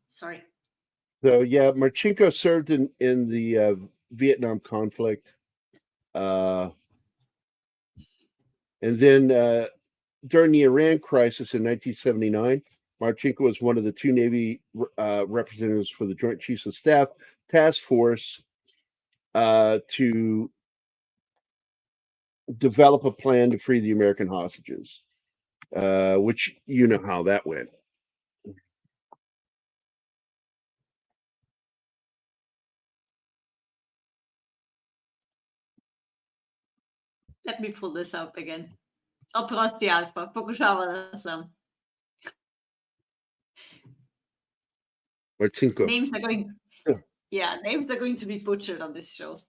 Sorry. So yeah, Marchenko served in the Vietnam conflict, and then during the Iran crisis in 1979, Marchenko was one of the two Navy representatives for the Joint Chiefs of Staff Task Force to develop a plan to free the American hostages, which you know how that went. Let me pull this up again. Oprosti Alfa, pokušavala sam. Marcinko. Names are going. Yeah, names are going to be butchered on this show.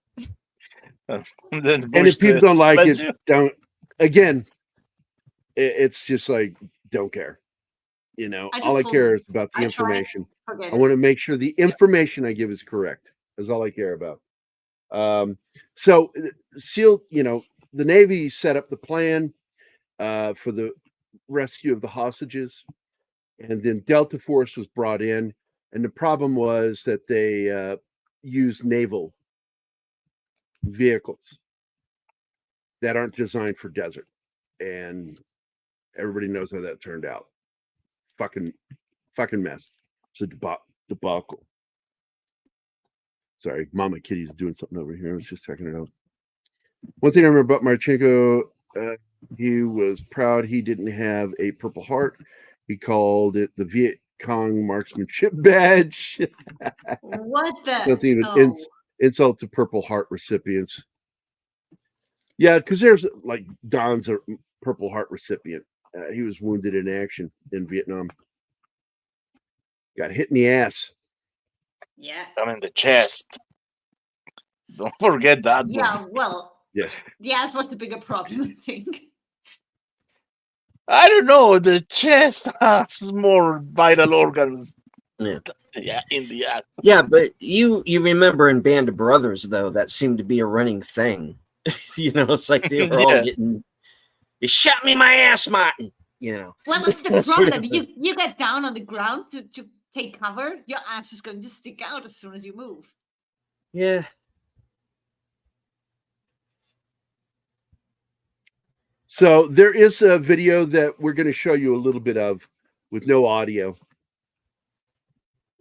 And if people don't like it, don't. Again, it's just like don't care. You know, all I care is about the information. I want to make sure the information I give is correct. That's all I care about. So SEAL, you know, the Navy set up the plan for the rescue of the hostages, and then Delta Force was brought in, and the problem was that they used naval vehicles that aren't designed for desert, and everybody knows how that turned out. Fucking mess. It's a debacle. Sorry, Mama Kitty's doing something over here. I was just checking it out. One thing I remember about Marchenko, he was proud he didn't have a Purple Heart. He called it the Viet Cong marksmanship badge. What the? Nothing even insult to Purple Heart recipients. Yeah, because there's like Don's a Purple Heart recipient. He was wounded in action in Vietnam. Got hit in the ass. Yeah. I'm in the chest. Don't forget that. Yeah, well. Yeah. The ass was the bigger problem, I think. I don't know. The chest has more vital organs. Yeah, in the ass. Yeah, but you remember in Band of Brothers though, that seemed to be a running thing. You know, it's like they were all getting. You shot me in my ass, Martin. You know. Well, that's the problem. You get down on the ground to take cover. Your ass is going to stick out as soon as you move. Yeah. So there is a video that we're going to show you a little bit of with no audio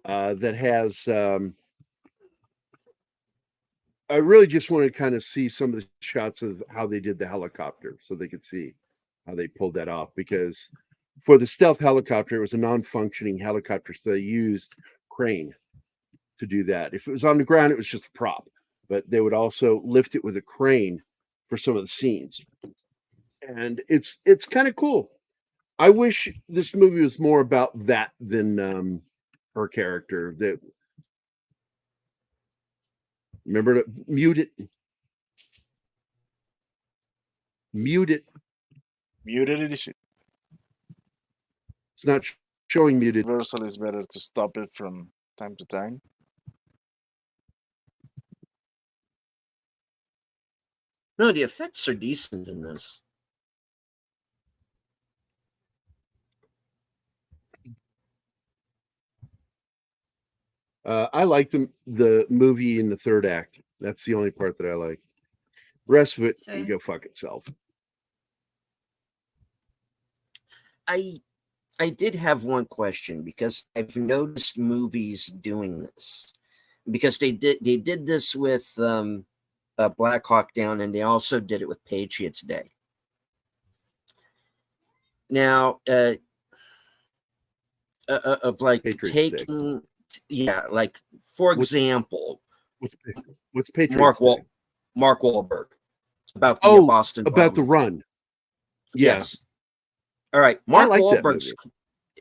that has I really just want to kind of see some of the shots of how they did the helicopter so they could see how they pulled that off, because for the stealth helicopter, it was a non-functioning helicopter, so they used crane to do that. If it was on the ground, it was just a prop, but they would also lift it with a crane for some of the scenes. And it's kind of cool. I wish this movie was more about that than her character. That remember to mute it. Muted it. It's not showing muted. Reversal is better to stop it from time to time. No, the effects are decent in this. I like the movie in the third act. That's the only part that I like. The rest of it can go fuck itself. I did have one question, because I've noticed movies doing this, because they did this with Black Hawk Down, and they also did it with Patriots Day. Now, of like Patriots taking, Day. Yeah, like for example, what's Patriots Day? Mark Wahlberg about the Boston about the run. Yes. All right, Mark like Wahlberg's.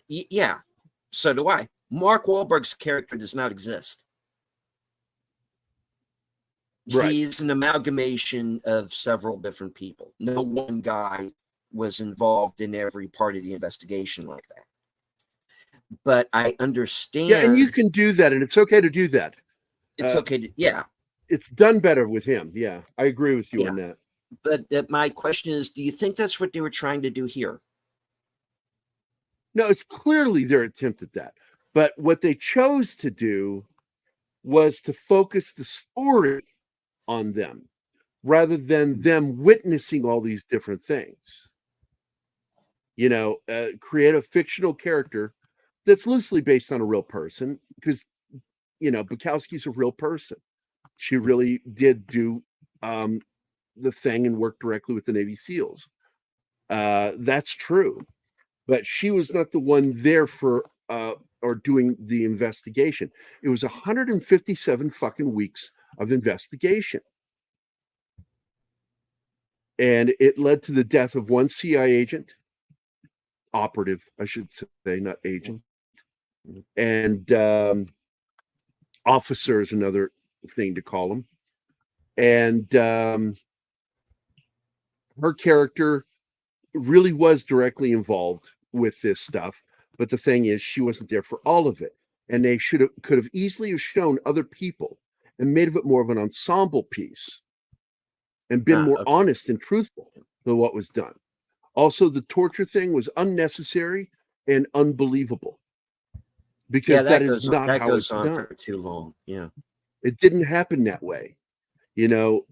Yeah, so do I. Mark Wahlberg's character does not exist. Right. He's an amalgamation of several different people. No one guy was involved in every part of the investigation like that. But I understand. Yeah, and you can do that, and it's okay to do that. It's okay to, yeah. It's done better with him. Yeah, I agree with you on that. But my question is, do you think that's what they were trying to do here? No, it's clearly their attempt at that. But what they chose to do was to focus the story on them rather than them witnessing all these different things. You know, create a fictional character that's loosely based on a real person, because, you know, Bukowski's a real person. She really did do the thing and work directly with the Navy SEALs. That's true. But she was not the one there for or doing the investigation. It was 157 fucking weeks of investigation. And it led to the death of one CIA agent, operative, I should say, not agent. And officer is another thing to call him. And her character really was directly involved with this stuff. But the thing is, she wasn't there for all of it. And they could have easily have shown other people and made it more of an ensemble piece and been more honest and truthful than what was done. Also, the torture thing was unnecessary and unbelievable because that is not how it's done. For too long. Yeah, it didn't happen that way, and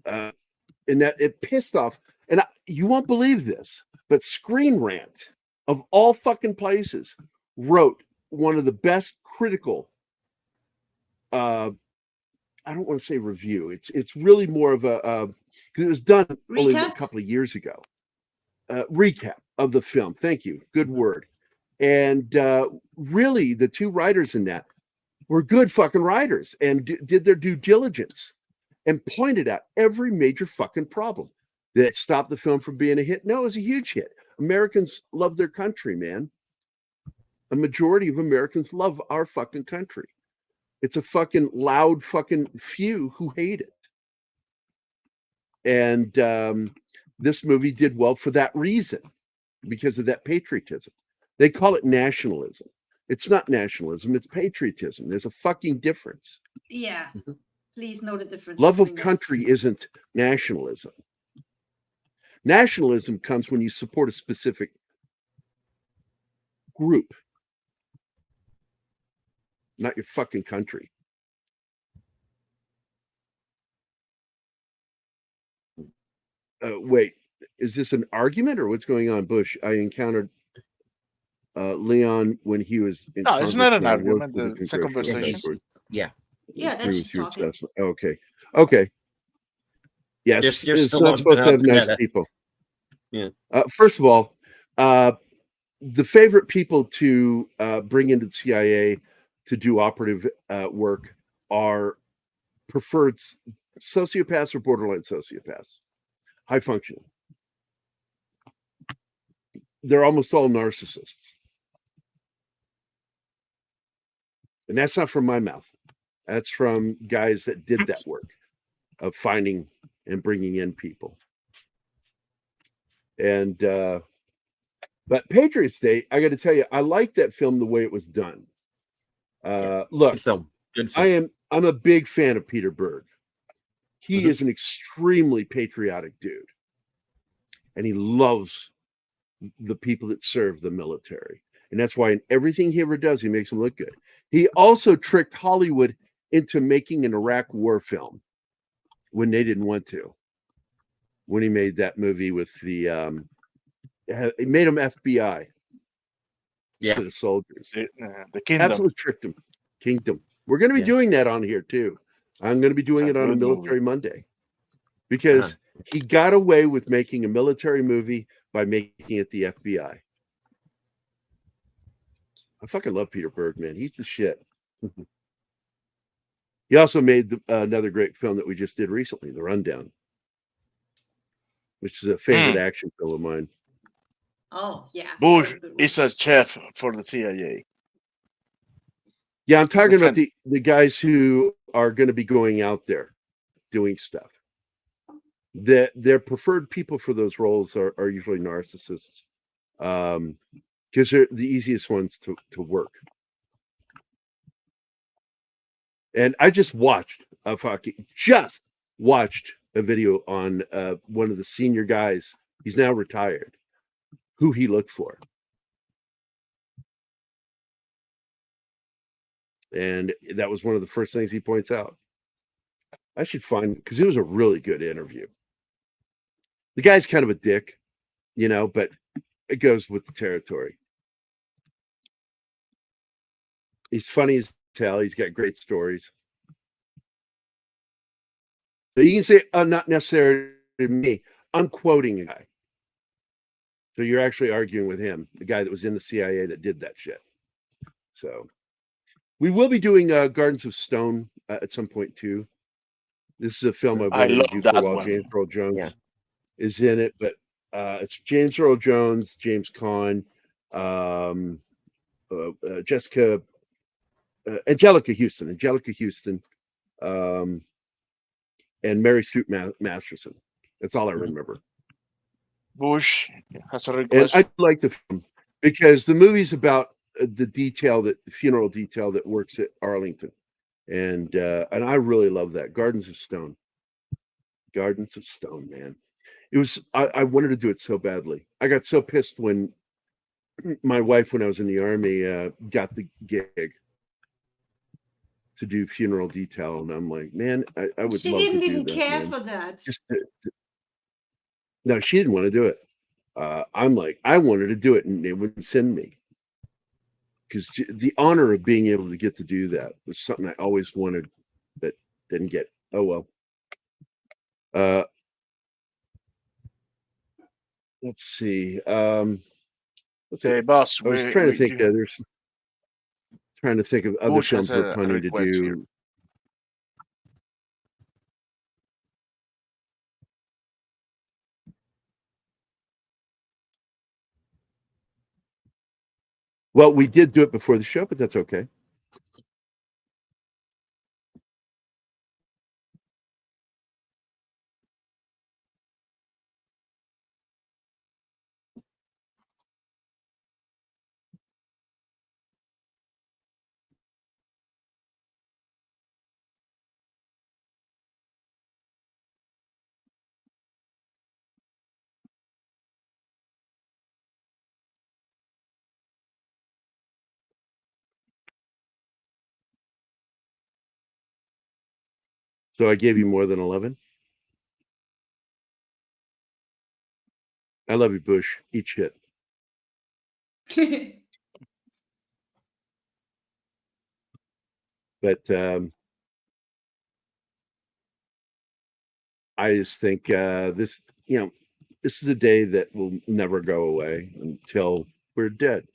that it pissed off. And you won't believe this, but Screen Rant, of all fucking places, wrote one of the best critical. I don't want to say review. It's really more of a because it was done only a couple of years ago. Recap of the film. Thank you. Good word. And really, the two writers in that were good fucking writers and did their due diligence and pointed out every major fucking problem that stopped the film from being a hit. No, it was a huge hit. Americans love their country, man. A majority of Americans love our fucking country. It's a fucking loud fucking few who hate it. And this movie did well for that reason, because of that patriotism. They call it nationalism. It's not nationalism, it's patriotism. There's a fucking difference. Yeah. Please know the difference. Love of country isn't nationalism. Nationalism comes when you support a specific group, not your fucking country. Wait, is this an argument or what's going on, Bush? I encountered Leon when he was in No, it's not an Congress argument. It's a conversation. Yeah. Yeah, that's just talking. Okay. Okay. Yes, They're it's still not supposed to have nice together. people. Yeah. First of all, the favorite people to bring into the CIA to do operative work are preferred sociopaths or borderline sociopaths, high functioning. They're almost all narcissists. And that's not from my mouth. That's from guys that did that work of finding and bringing in people. And but Patriots Day, I got to tell you, I like that film the way it was done. Look, Good film. Good film. I'm a big fan of Peter Berg. He is an extremely patriotic dude, and he loves the people that serve the military, and that's why in everything he ever does, he makes them look good. He also tricked Hollywood into making an Iraq war film when they didn't want to. When he made that movie with the, he made them FBI instead of soldiers. The Kingdom. Absolutely tricked them. Kingdom. We're going to be doing that on here too. I'm going to be doing it on a Military Monday because he got away with making a military movie by making it the FBI. I fucking love Peter Berg, man. He's the shit. He also made another great film that we just did recently, The Rundown, which is a favorite action film of mine. Oh, yeah. Bush is a chef for the CIA. Yeah, I'm talking about the guys who are going to be going out there doing stuff. Their preferred people for those roles are usually narcissists, because they're the easiest ones to work. And I just watched a video on one of the senior guys. He's now retired. Who he looked for. And that was one of the first things he points out. I should find, because it was a really good interview. The guy's kind of a dick, but it goes with the territory. He's funny as hell. He's got great stories. So you can say, not necessarily me. I'm quoting a guy. So you're actually arguing with him, the guy that was in the CIA that did that shit. So we will be doing Gardens of Stone at some point too. This is a film I've wanted to do for a while. James Earl Jones is in it, but it's James Earl Jones, James Caan, Jessica Angelica Houston, and Mary Sue Masterson. That's all I remember. Bush has a And request. I like the film because the movie's about the funeral detail that works at Arlington, and I really love that. Gardens of Stone, man. It was. I wanted to do it so badly. I got so pissed when my wife, when I was in the Army, got the gig to do funeral detail, and I'm like, man, I would She love to didn't do even that, care man. for that. No, she didn't want to do it. I'm like, I wanted to do it, and they wouldn't send me because the honor of being able to get to do that was something I always wanted, but didn't get. Oh well. Let's see. Hey, boss. I was trying to think. Trying to think of other Bush films has we're a planning to request do. here. Well, we did do it before the show, but that's okay. So I gave you more than 11. I love you, Bush. Eat shit. But I just think this is a day that will never go away until we're dead.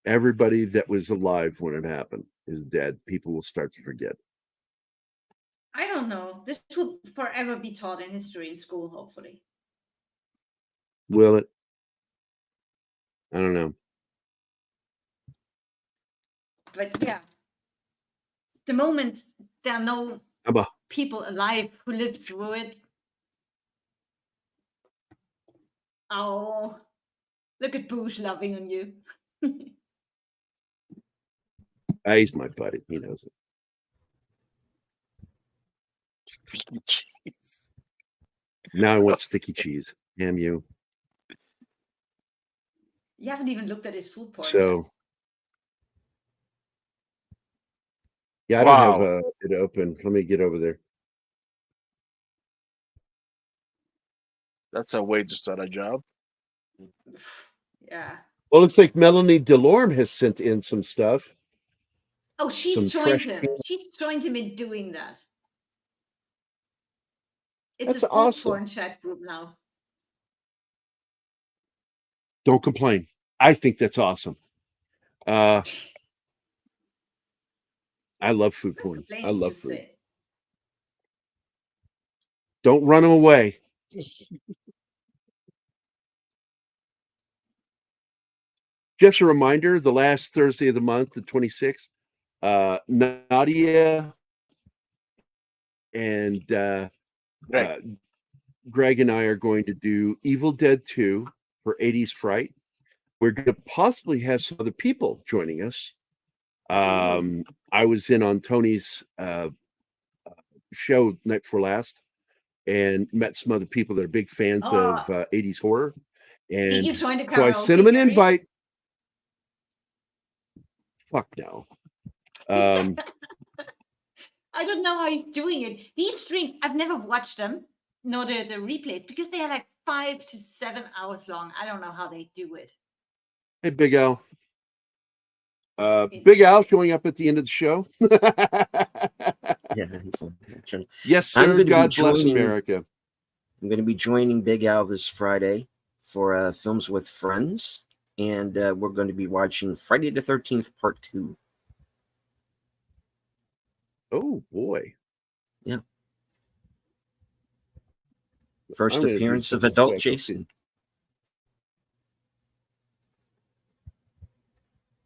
Everybody that was alive when it happened is dead. People will start to forget. I don't know. This will forever be taught in history in school, hopefully. Will it? I don't know. But yeah, the moment there are no people alive who lived through it. Oh, look at Bush loving on you. He's my buddy. He knows it. Cheese. Now I want sticky cheese. Damn you. You haven't even looked at his food porn. So, yeah, I don't have it open. Let me get over there. That's a way to start a job. Yeah. Well, it looks like Melanie Delorme has sent in some stuff. Oh, she's Some joined fresh him. tea. She's joined him in doing that. It's That's a food awesome. porn chat group now. Don't complain. I think that's awesome. I love food porn. I love food. Don't run them away. Just a reminder, the last Thursday of the month, the 26th, Nadia and Greg and I are going to do Evil Dead 2 for 80s Fright. We're going to possibly have some other people joining us. I was in on Tony's show night before last and met some other people that are big fans of 80s horror. And Did you join the so I sent him an karaoke, invite. Fuck no. I don't know how he's doing it. These streams, I've never watched them, nor the replays, because they are like 5 to 7 hours long. I don't know how they do it. Hey, Big Al. Big Al showing up at the end of the show. Yeah. Yes, sir. God bless America. I'm going to be joining Big Al this Friday for Films with Friends, and we're going to be watching Friday the 13th Part 2. Oh, boy. Yeah. First appearance of adult Jason.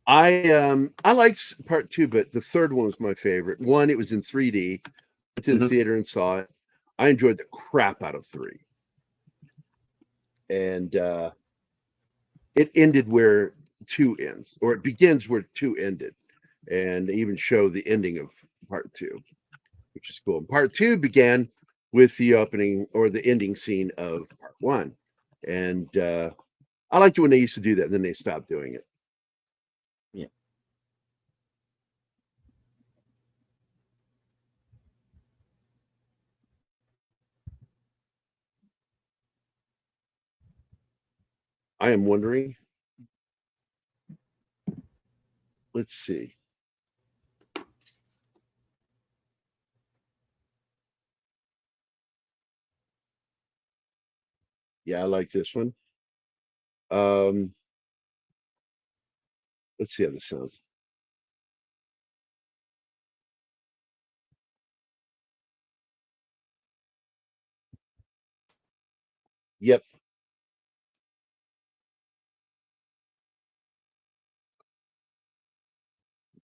I liked part 2, but the third one was my favorite. One, it was in 3D. Went to the theater and saw it. I enjoyed the crap out of 3. And it ended where 2 ends, or it begins where 2 ended, and they even show the ending of part 2, which is cool. And part 2 began with the opening or the ending scene of part 1, and I liked it when they used to do that, and then they stopped doing it. Yeah. I am wondering. Let's see. Yeah, I like this one. Let's see how this sounds. Yep.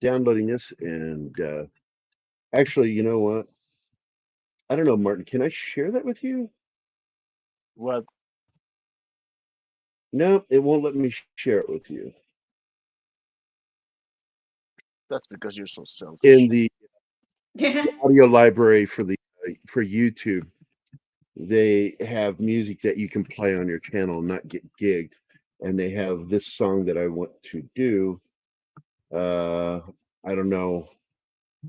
Downloading this, and actually, you know what? I don't know, Martin. Can I share that with you? What? No, it won't let me share it with you. That's because you're so selfish. In the audio library for YouTube, they have music that you can play on your channel and not get gigged. And they have this song that I want to do. I don't know.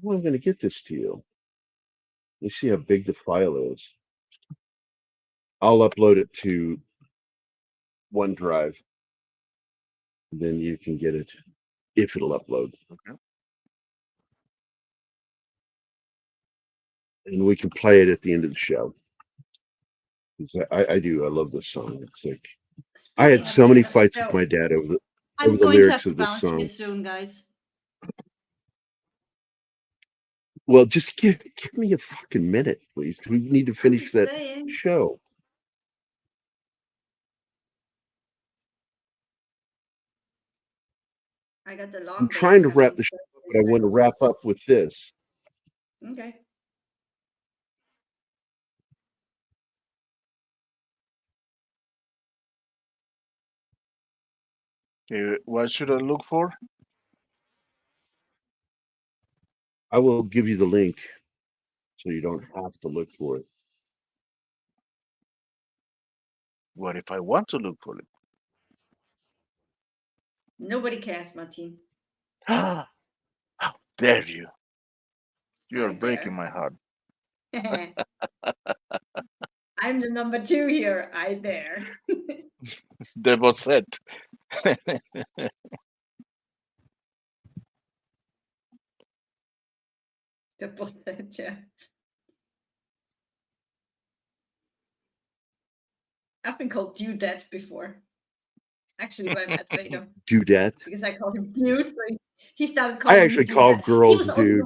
How am I going to get this to you? Let me see how big the file is. I'll upload it to OneDrive. Then you can get it if it'll upload. Okay. And we can play it at the end of the show. I do. I love this song. It's like I had so many fights with my dad over the lyrics of this song. You soon, guys. Well, just give me a fucking minute, please. We need to finish that show. I got the long. I'm trying to wrap the show up, but I want to wrap up with this. Okay. Okay, what should I look for? I will give you the link so you don't have to look for it. What if I want to look for it? Nobody cares, Martin. How dare you? You're breaking my heart. I'm the number 2 here. I dare. The bossette. The bossette, yeah. I've been called Dudette before. Actually, by Matt Vader. Dudette? Because I called him Dude. So he started calling I actually me call Dudette. girls dude.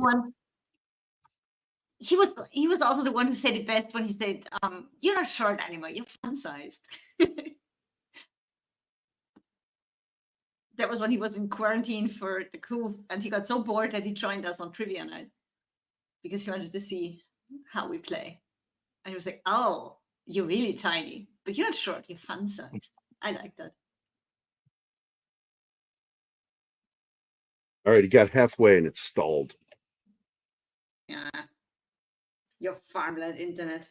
He was also the one who said it best when he said, "You're not short anymore. You're fun-sized." That was when he was in quarantine for the coup, and he got so bored that he joined us on trivia night because he wanted to see how we play. And he was like, "Oh, you're really tiny, but you're not short. You're fun-sized." I like that. All right, he got halfway and it stalled. Yeah. Your farmland internet.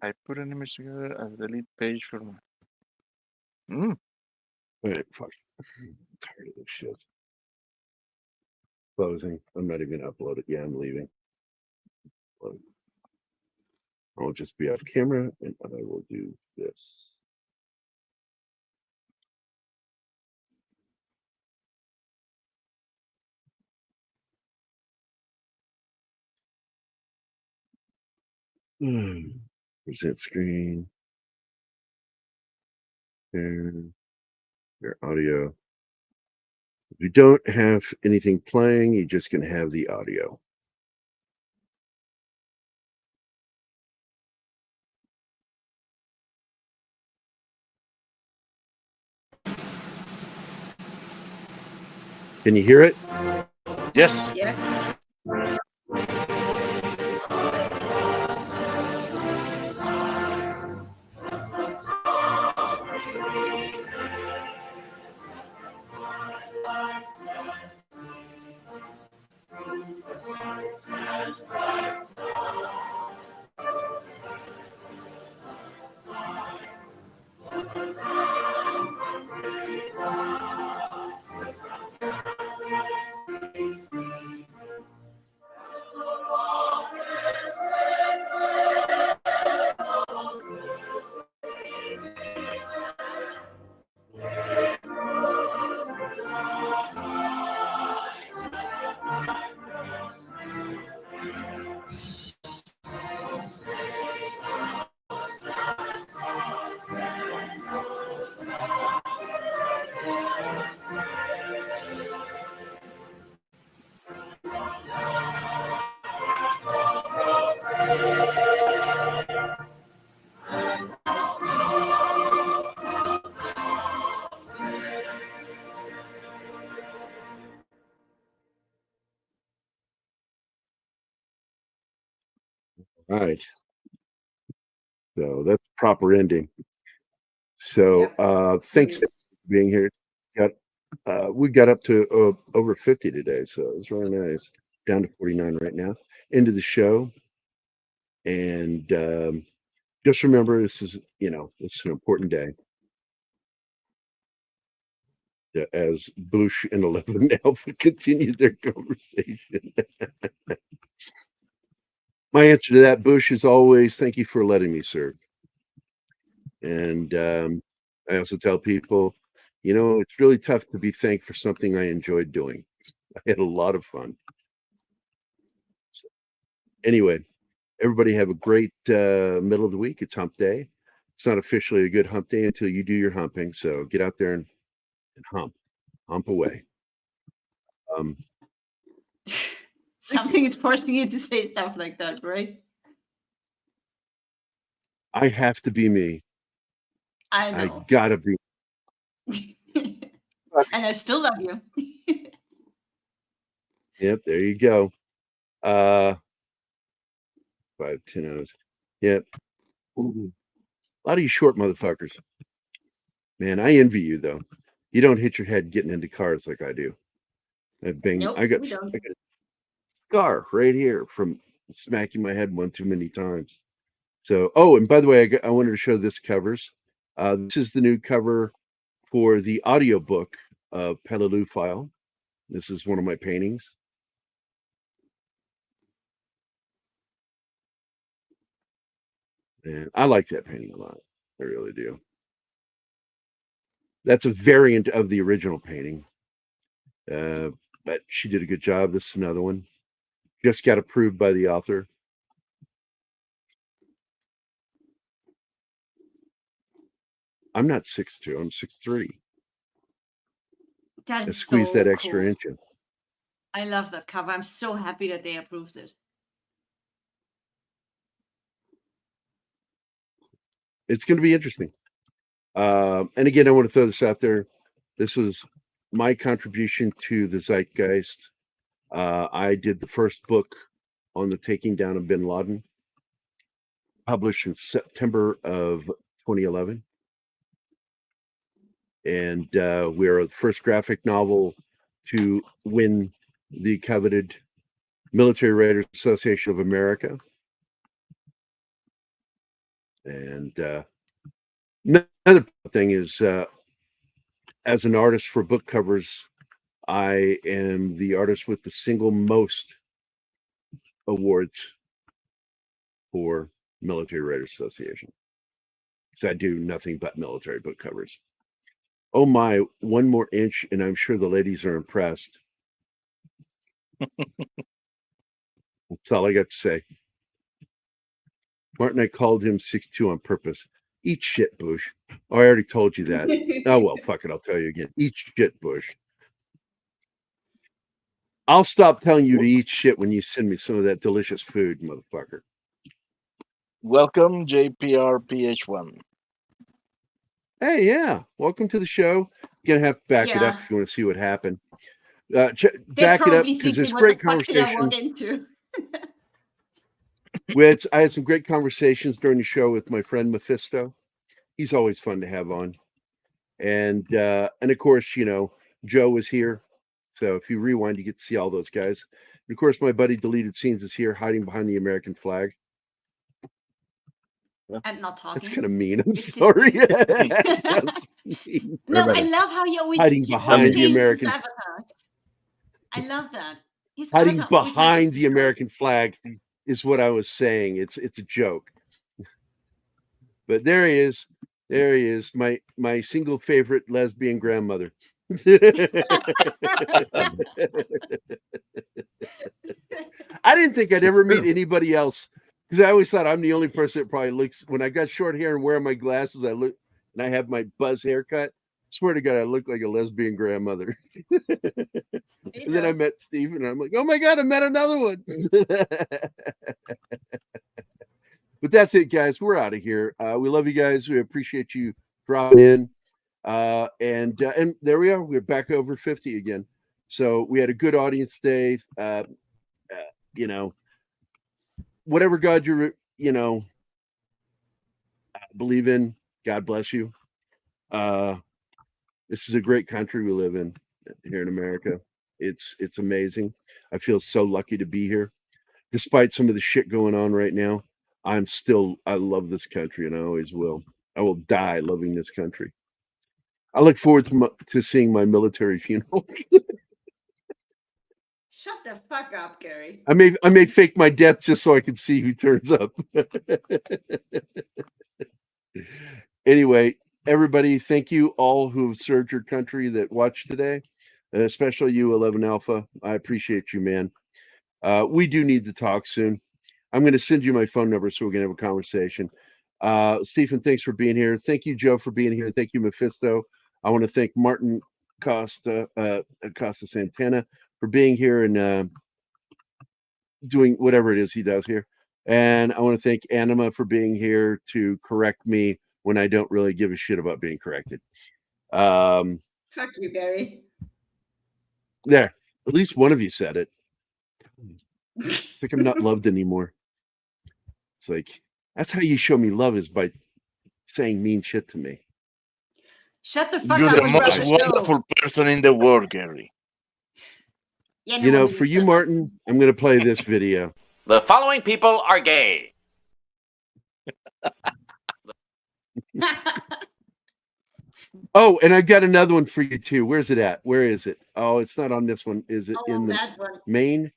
I put an image together as the lead page for my. Wait, fuck. I'm tired of this shit. Closing. I'm not even gonna upload it. Yeah, I'm leaving. I'll just be off camera and I will do this. Present screen. And your audio. If you don't have anything playing, you're just going to have the audio. Can you hear it? Yes. Yes. All right. So that's proper ending. So thanks for being here. We got up to over 50 today, so it was really nice. Down to 49 right now. Into the show. And just remember, this is an important day. As Bush and 11 Alpha continued their conversation. My answer to that, Bush, is always thank you for letting me serve. And I also tell people, it's really tough to be thanked for something I enjoyed doing. I had a lot of fun. So, anyway, everybody have a great middle of the week. It's hump day. It's not officially a good hump day until you do your humping. So get out there and hump away. Something is forcing you to say stuff like that, right? I have to be me. I know. I gotta be. And I still love you. Yep, there you go. 5, 10 hours. Yep. A lot of you short motherfuckers. Man, I envy you though. You don't hit your head getting into cars like I do. Nope, I got a scar right here from smacking my head one too many times. So, and by the way, I wanted to show this covers. This is the new cover for the audiobook of Peleliu File. This is one of my paintings. And I like that painting a lot. I really do. That's a variant of the original painting. But she did a good job. This is another one. Just got approved by the author. I'm not 6'2", I'm 6'3". That is squeeze so that extra cool. inch in. I love that cover. I'm so happy that they approved it. It's going to be interesting. And again, I want to throw this out there. This was my contribution to the zeitgeist. I did the first book on the taking down of bin Laden, published in September of 2011. And we are the first graphic novel to win the coveted Military Writers Association of America. And another thing is, as an artist for book covers, I am the artist with the single most awards for Military Writers Association. Because I do nothing but military book covers. Oh my, one more inch, and I'm sure the ladies are impressed. That's all I got to say. Martin, I called him 6'2" on purpose. Eat shit, Bush. Oh, I already told you that. Oh, well, fuck it. I'll tell you again. Eat shit, Bush. I'll stop telling you to eat shit when you send me some of that delicious food, motherfucker. Welcome, JPRPH1. Hey, yeah. Welcome to the show. You're going to have to back it up if you want to see what happened. Back it up because there's great conversation. I had some great conversations during the show with my friend Mephisto. He's always fun to have on, and of course, you know, Joe was here. So if you rewind, you get to see all those guys. And of course, my buddy Deleted Scenes is here, hiding behind the American flag. And not talking. That's kind of mean. I'm sorry. Mean. No, I love how he always hiding behind the American. I love that. Hiding behind the American flag is what I was saying. It's a joke. But there he is. There he is. My single favorite lesbian grandmother. I didn't think I'd ever meet anybody else because I always thought I'm the only person that probably looks. When I got short hair and wearing my glasses, I look and I have my buzz haircut. Swear to God, I look like a lesbian grandmother. And then I met Steve, and I'm like, oh my God, I met another one. But that's it, guys. We're out of here. We love you guys. We appreciate you dropping in. And there we are. We're back over 50 again. So we had a good audience today. You know, whatever God you believe in, God bless you. This is a great country we live in here in America. It's amazing. I feel so lucky to be here. Despite some of the shit going on right now, I love this country, and I always will. I will die loving this country. I look forward to seeing my military funeral. Shut the fuck up, Gary. I may fake my death just so I can see who turns up. Anyway, everybody, thank you all who have served your country that watched today, especially you, 11 Alpha. I appreciate you, man. We do need to talk soon. I'm going to send you my phone number so we can have a conversation. Stephen, thanks for being here. Thank you, Joe, for being here. Thank you, Mephisto. I want to thank Martin Costa Santana for being here and doing whatever it is he does here. And I want to thank Anima for being here to correct me when I don't really give a shit about being corrected. Fuck you, Gary. There, at least one of you said it. It's like I'm not loved anymore. It's like, that's how you show me love, is by saying mean shit to me. Shut the fuck You're up. the most wonderful person in the world, Gary. Yeah, you know, for you, Martin, I'm going to play this video. The following people are gay. Oh, and I've got another one for you too. Where's it at? Where is it? Oh, it's not on this one. Is it in the main?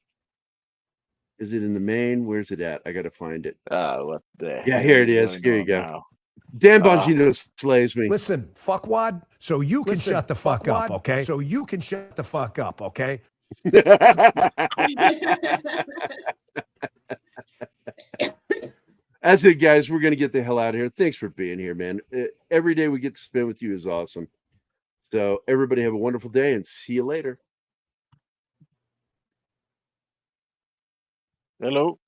Is it in the main? Where's it at? I got to find it. What the Yeah, here it is. Here you go. Now? Dan Bongino slays me. Listen, fuckwad, so you can shut the fuck up, okay? So you can shut the fuck up, okay? That's it, guys. We're going to get the hell out of here. Thanks for being here, man. Every day we get to spend with you is awesome. So everybody have a wonderful day and see you later. Hello.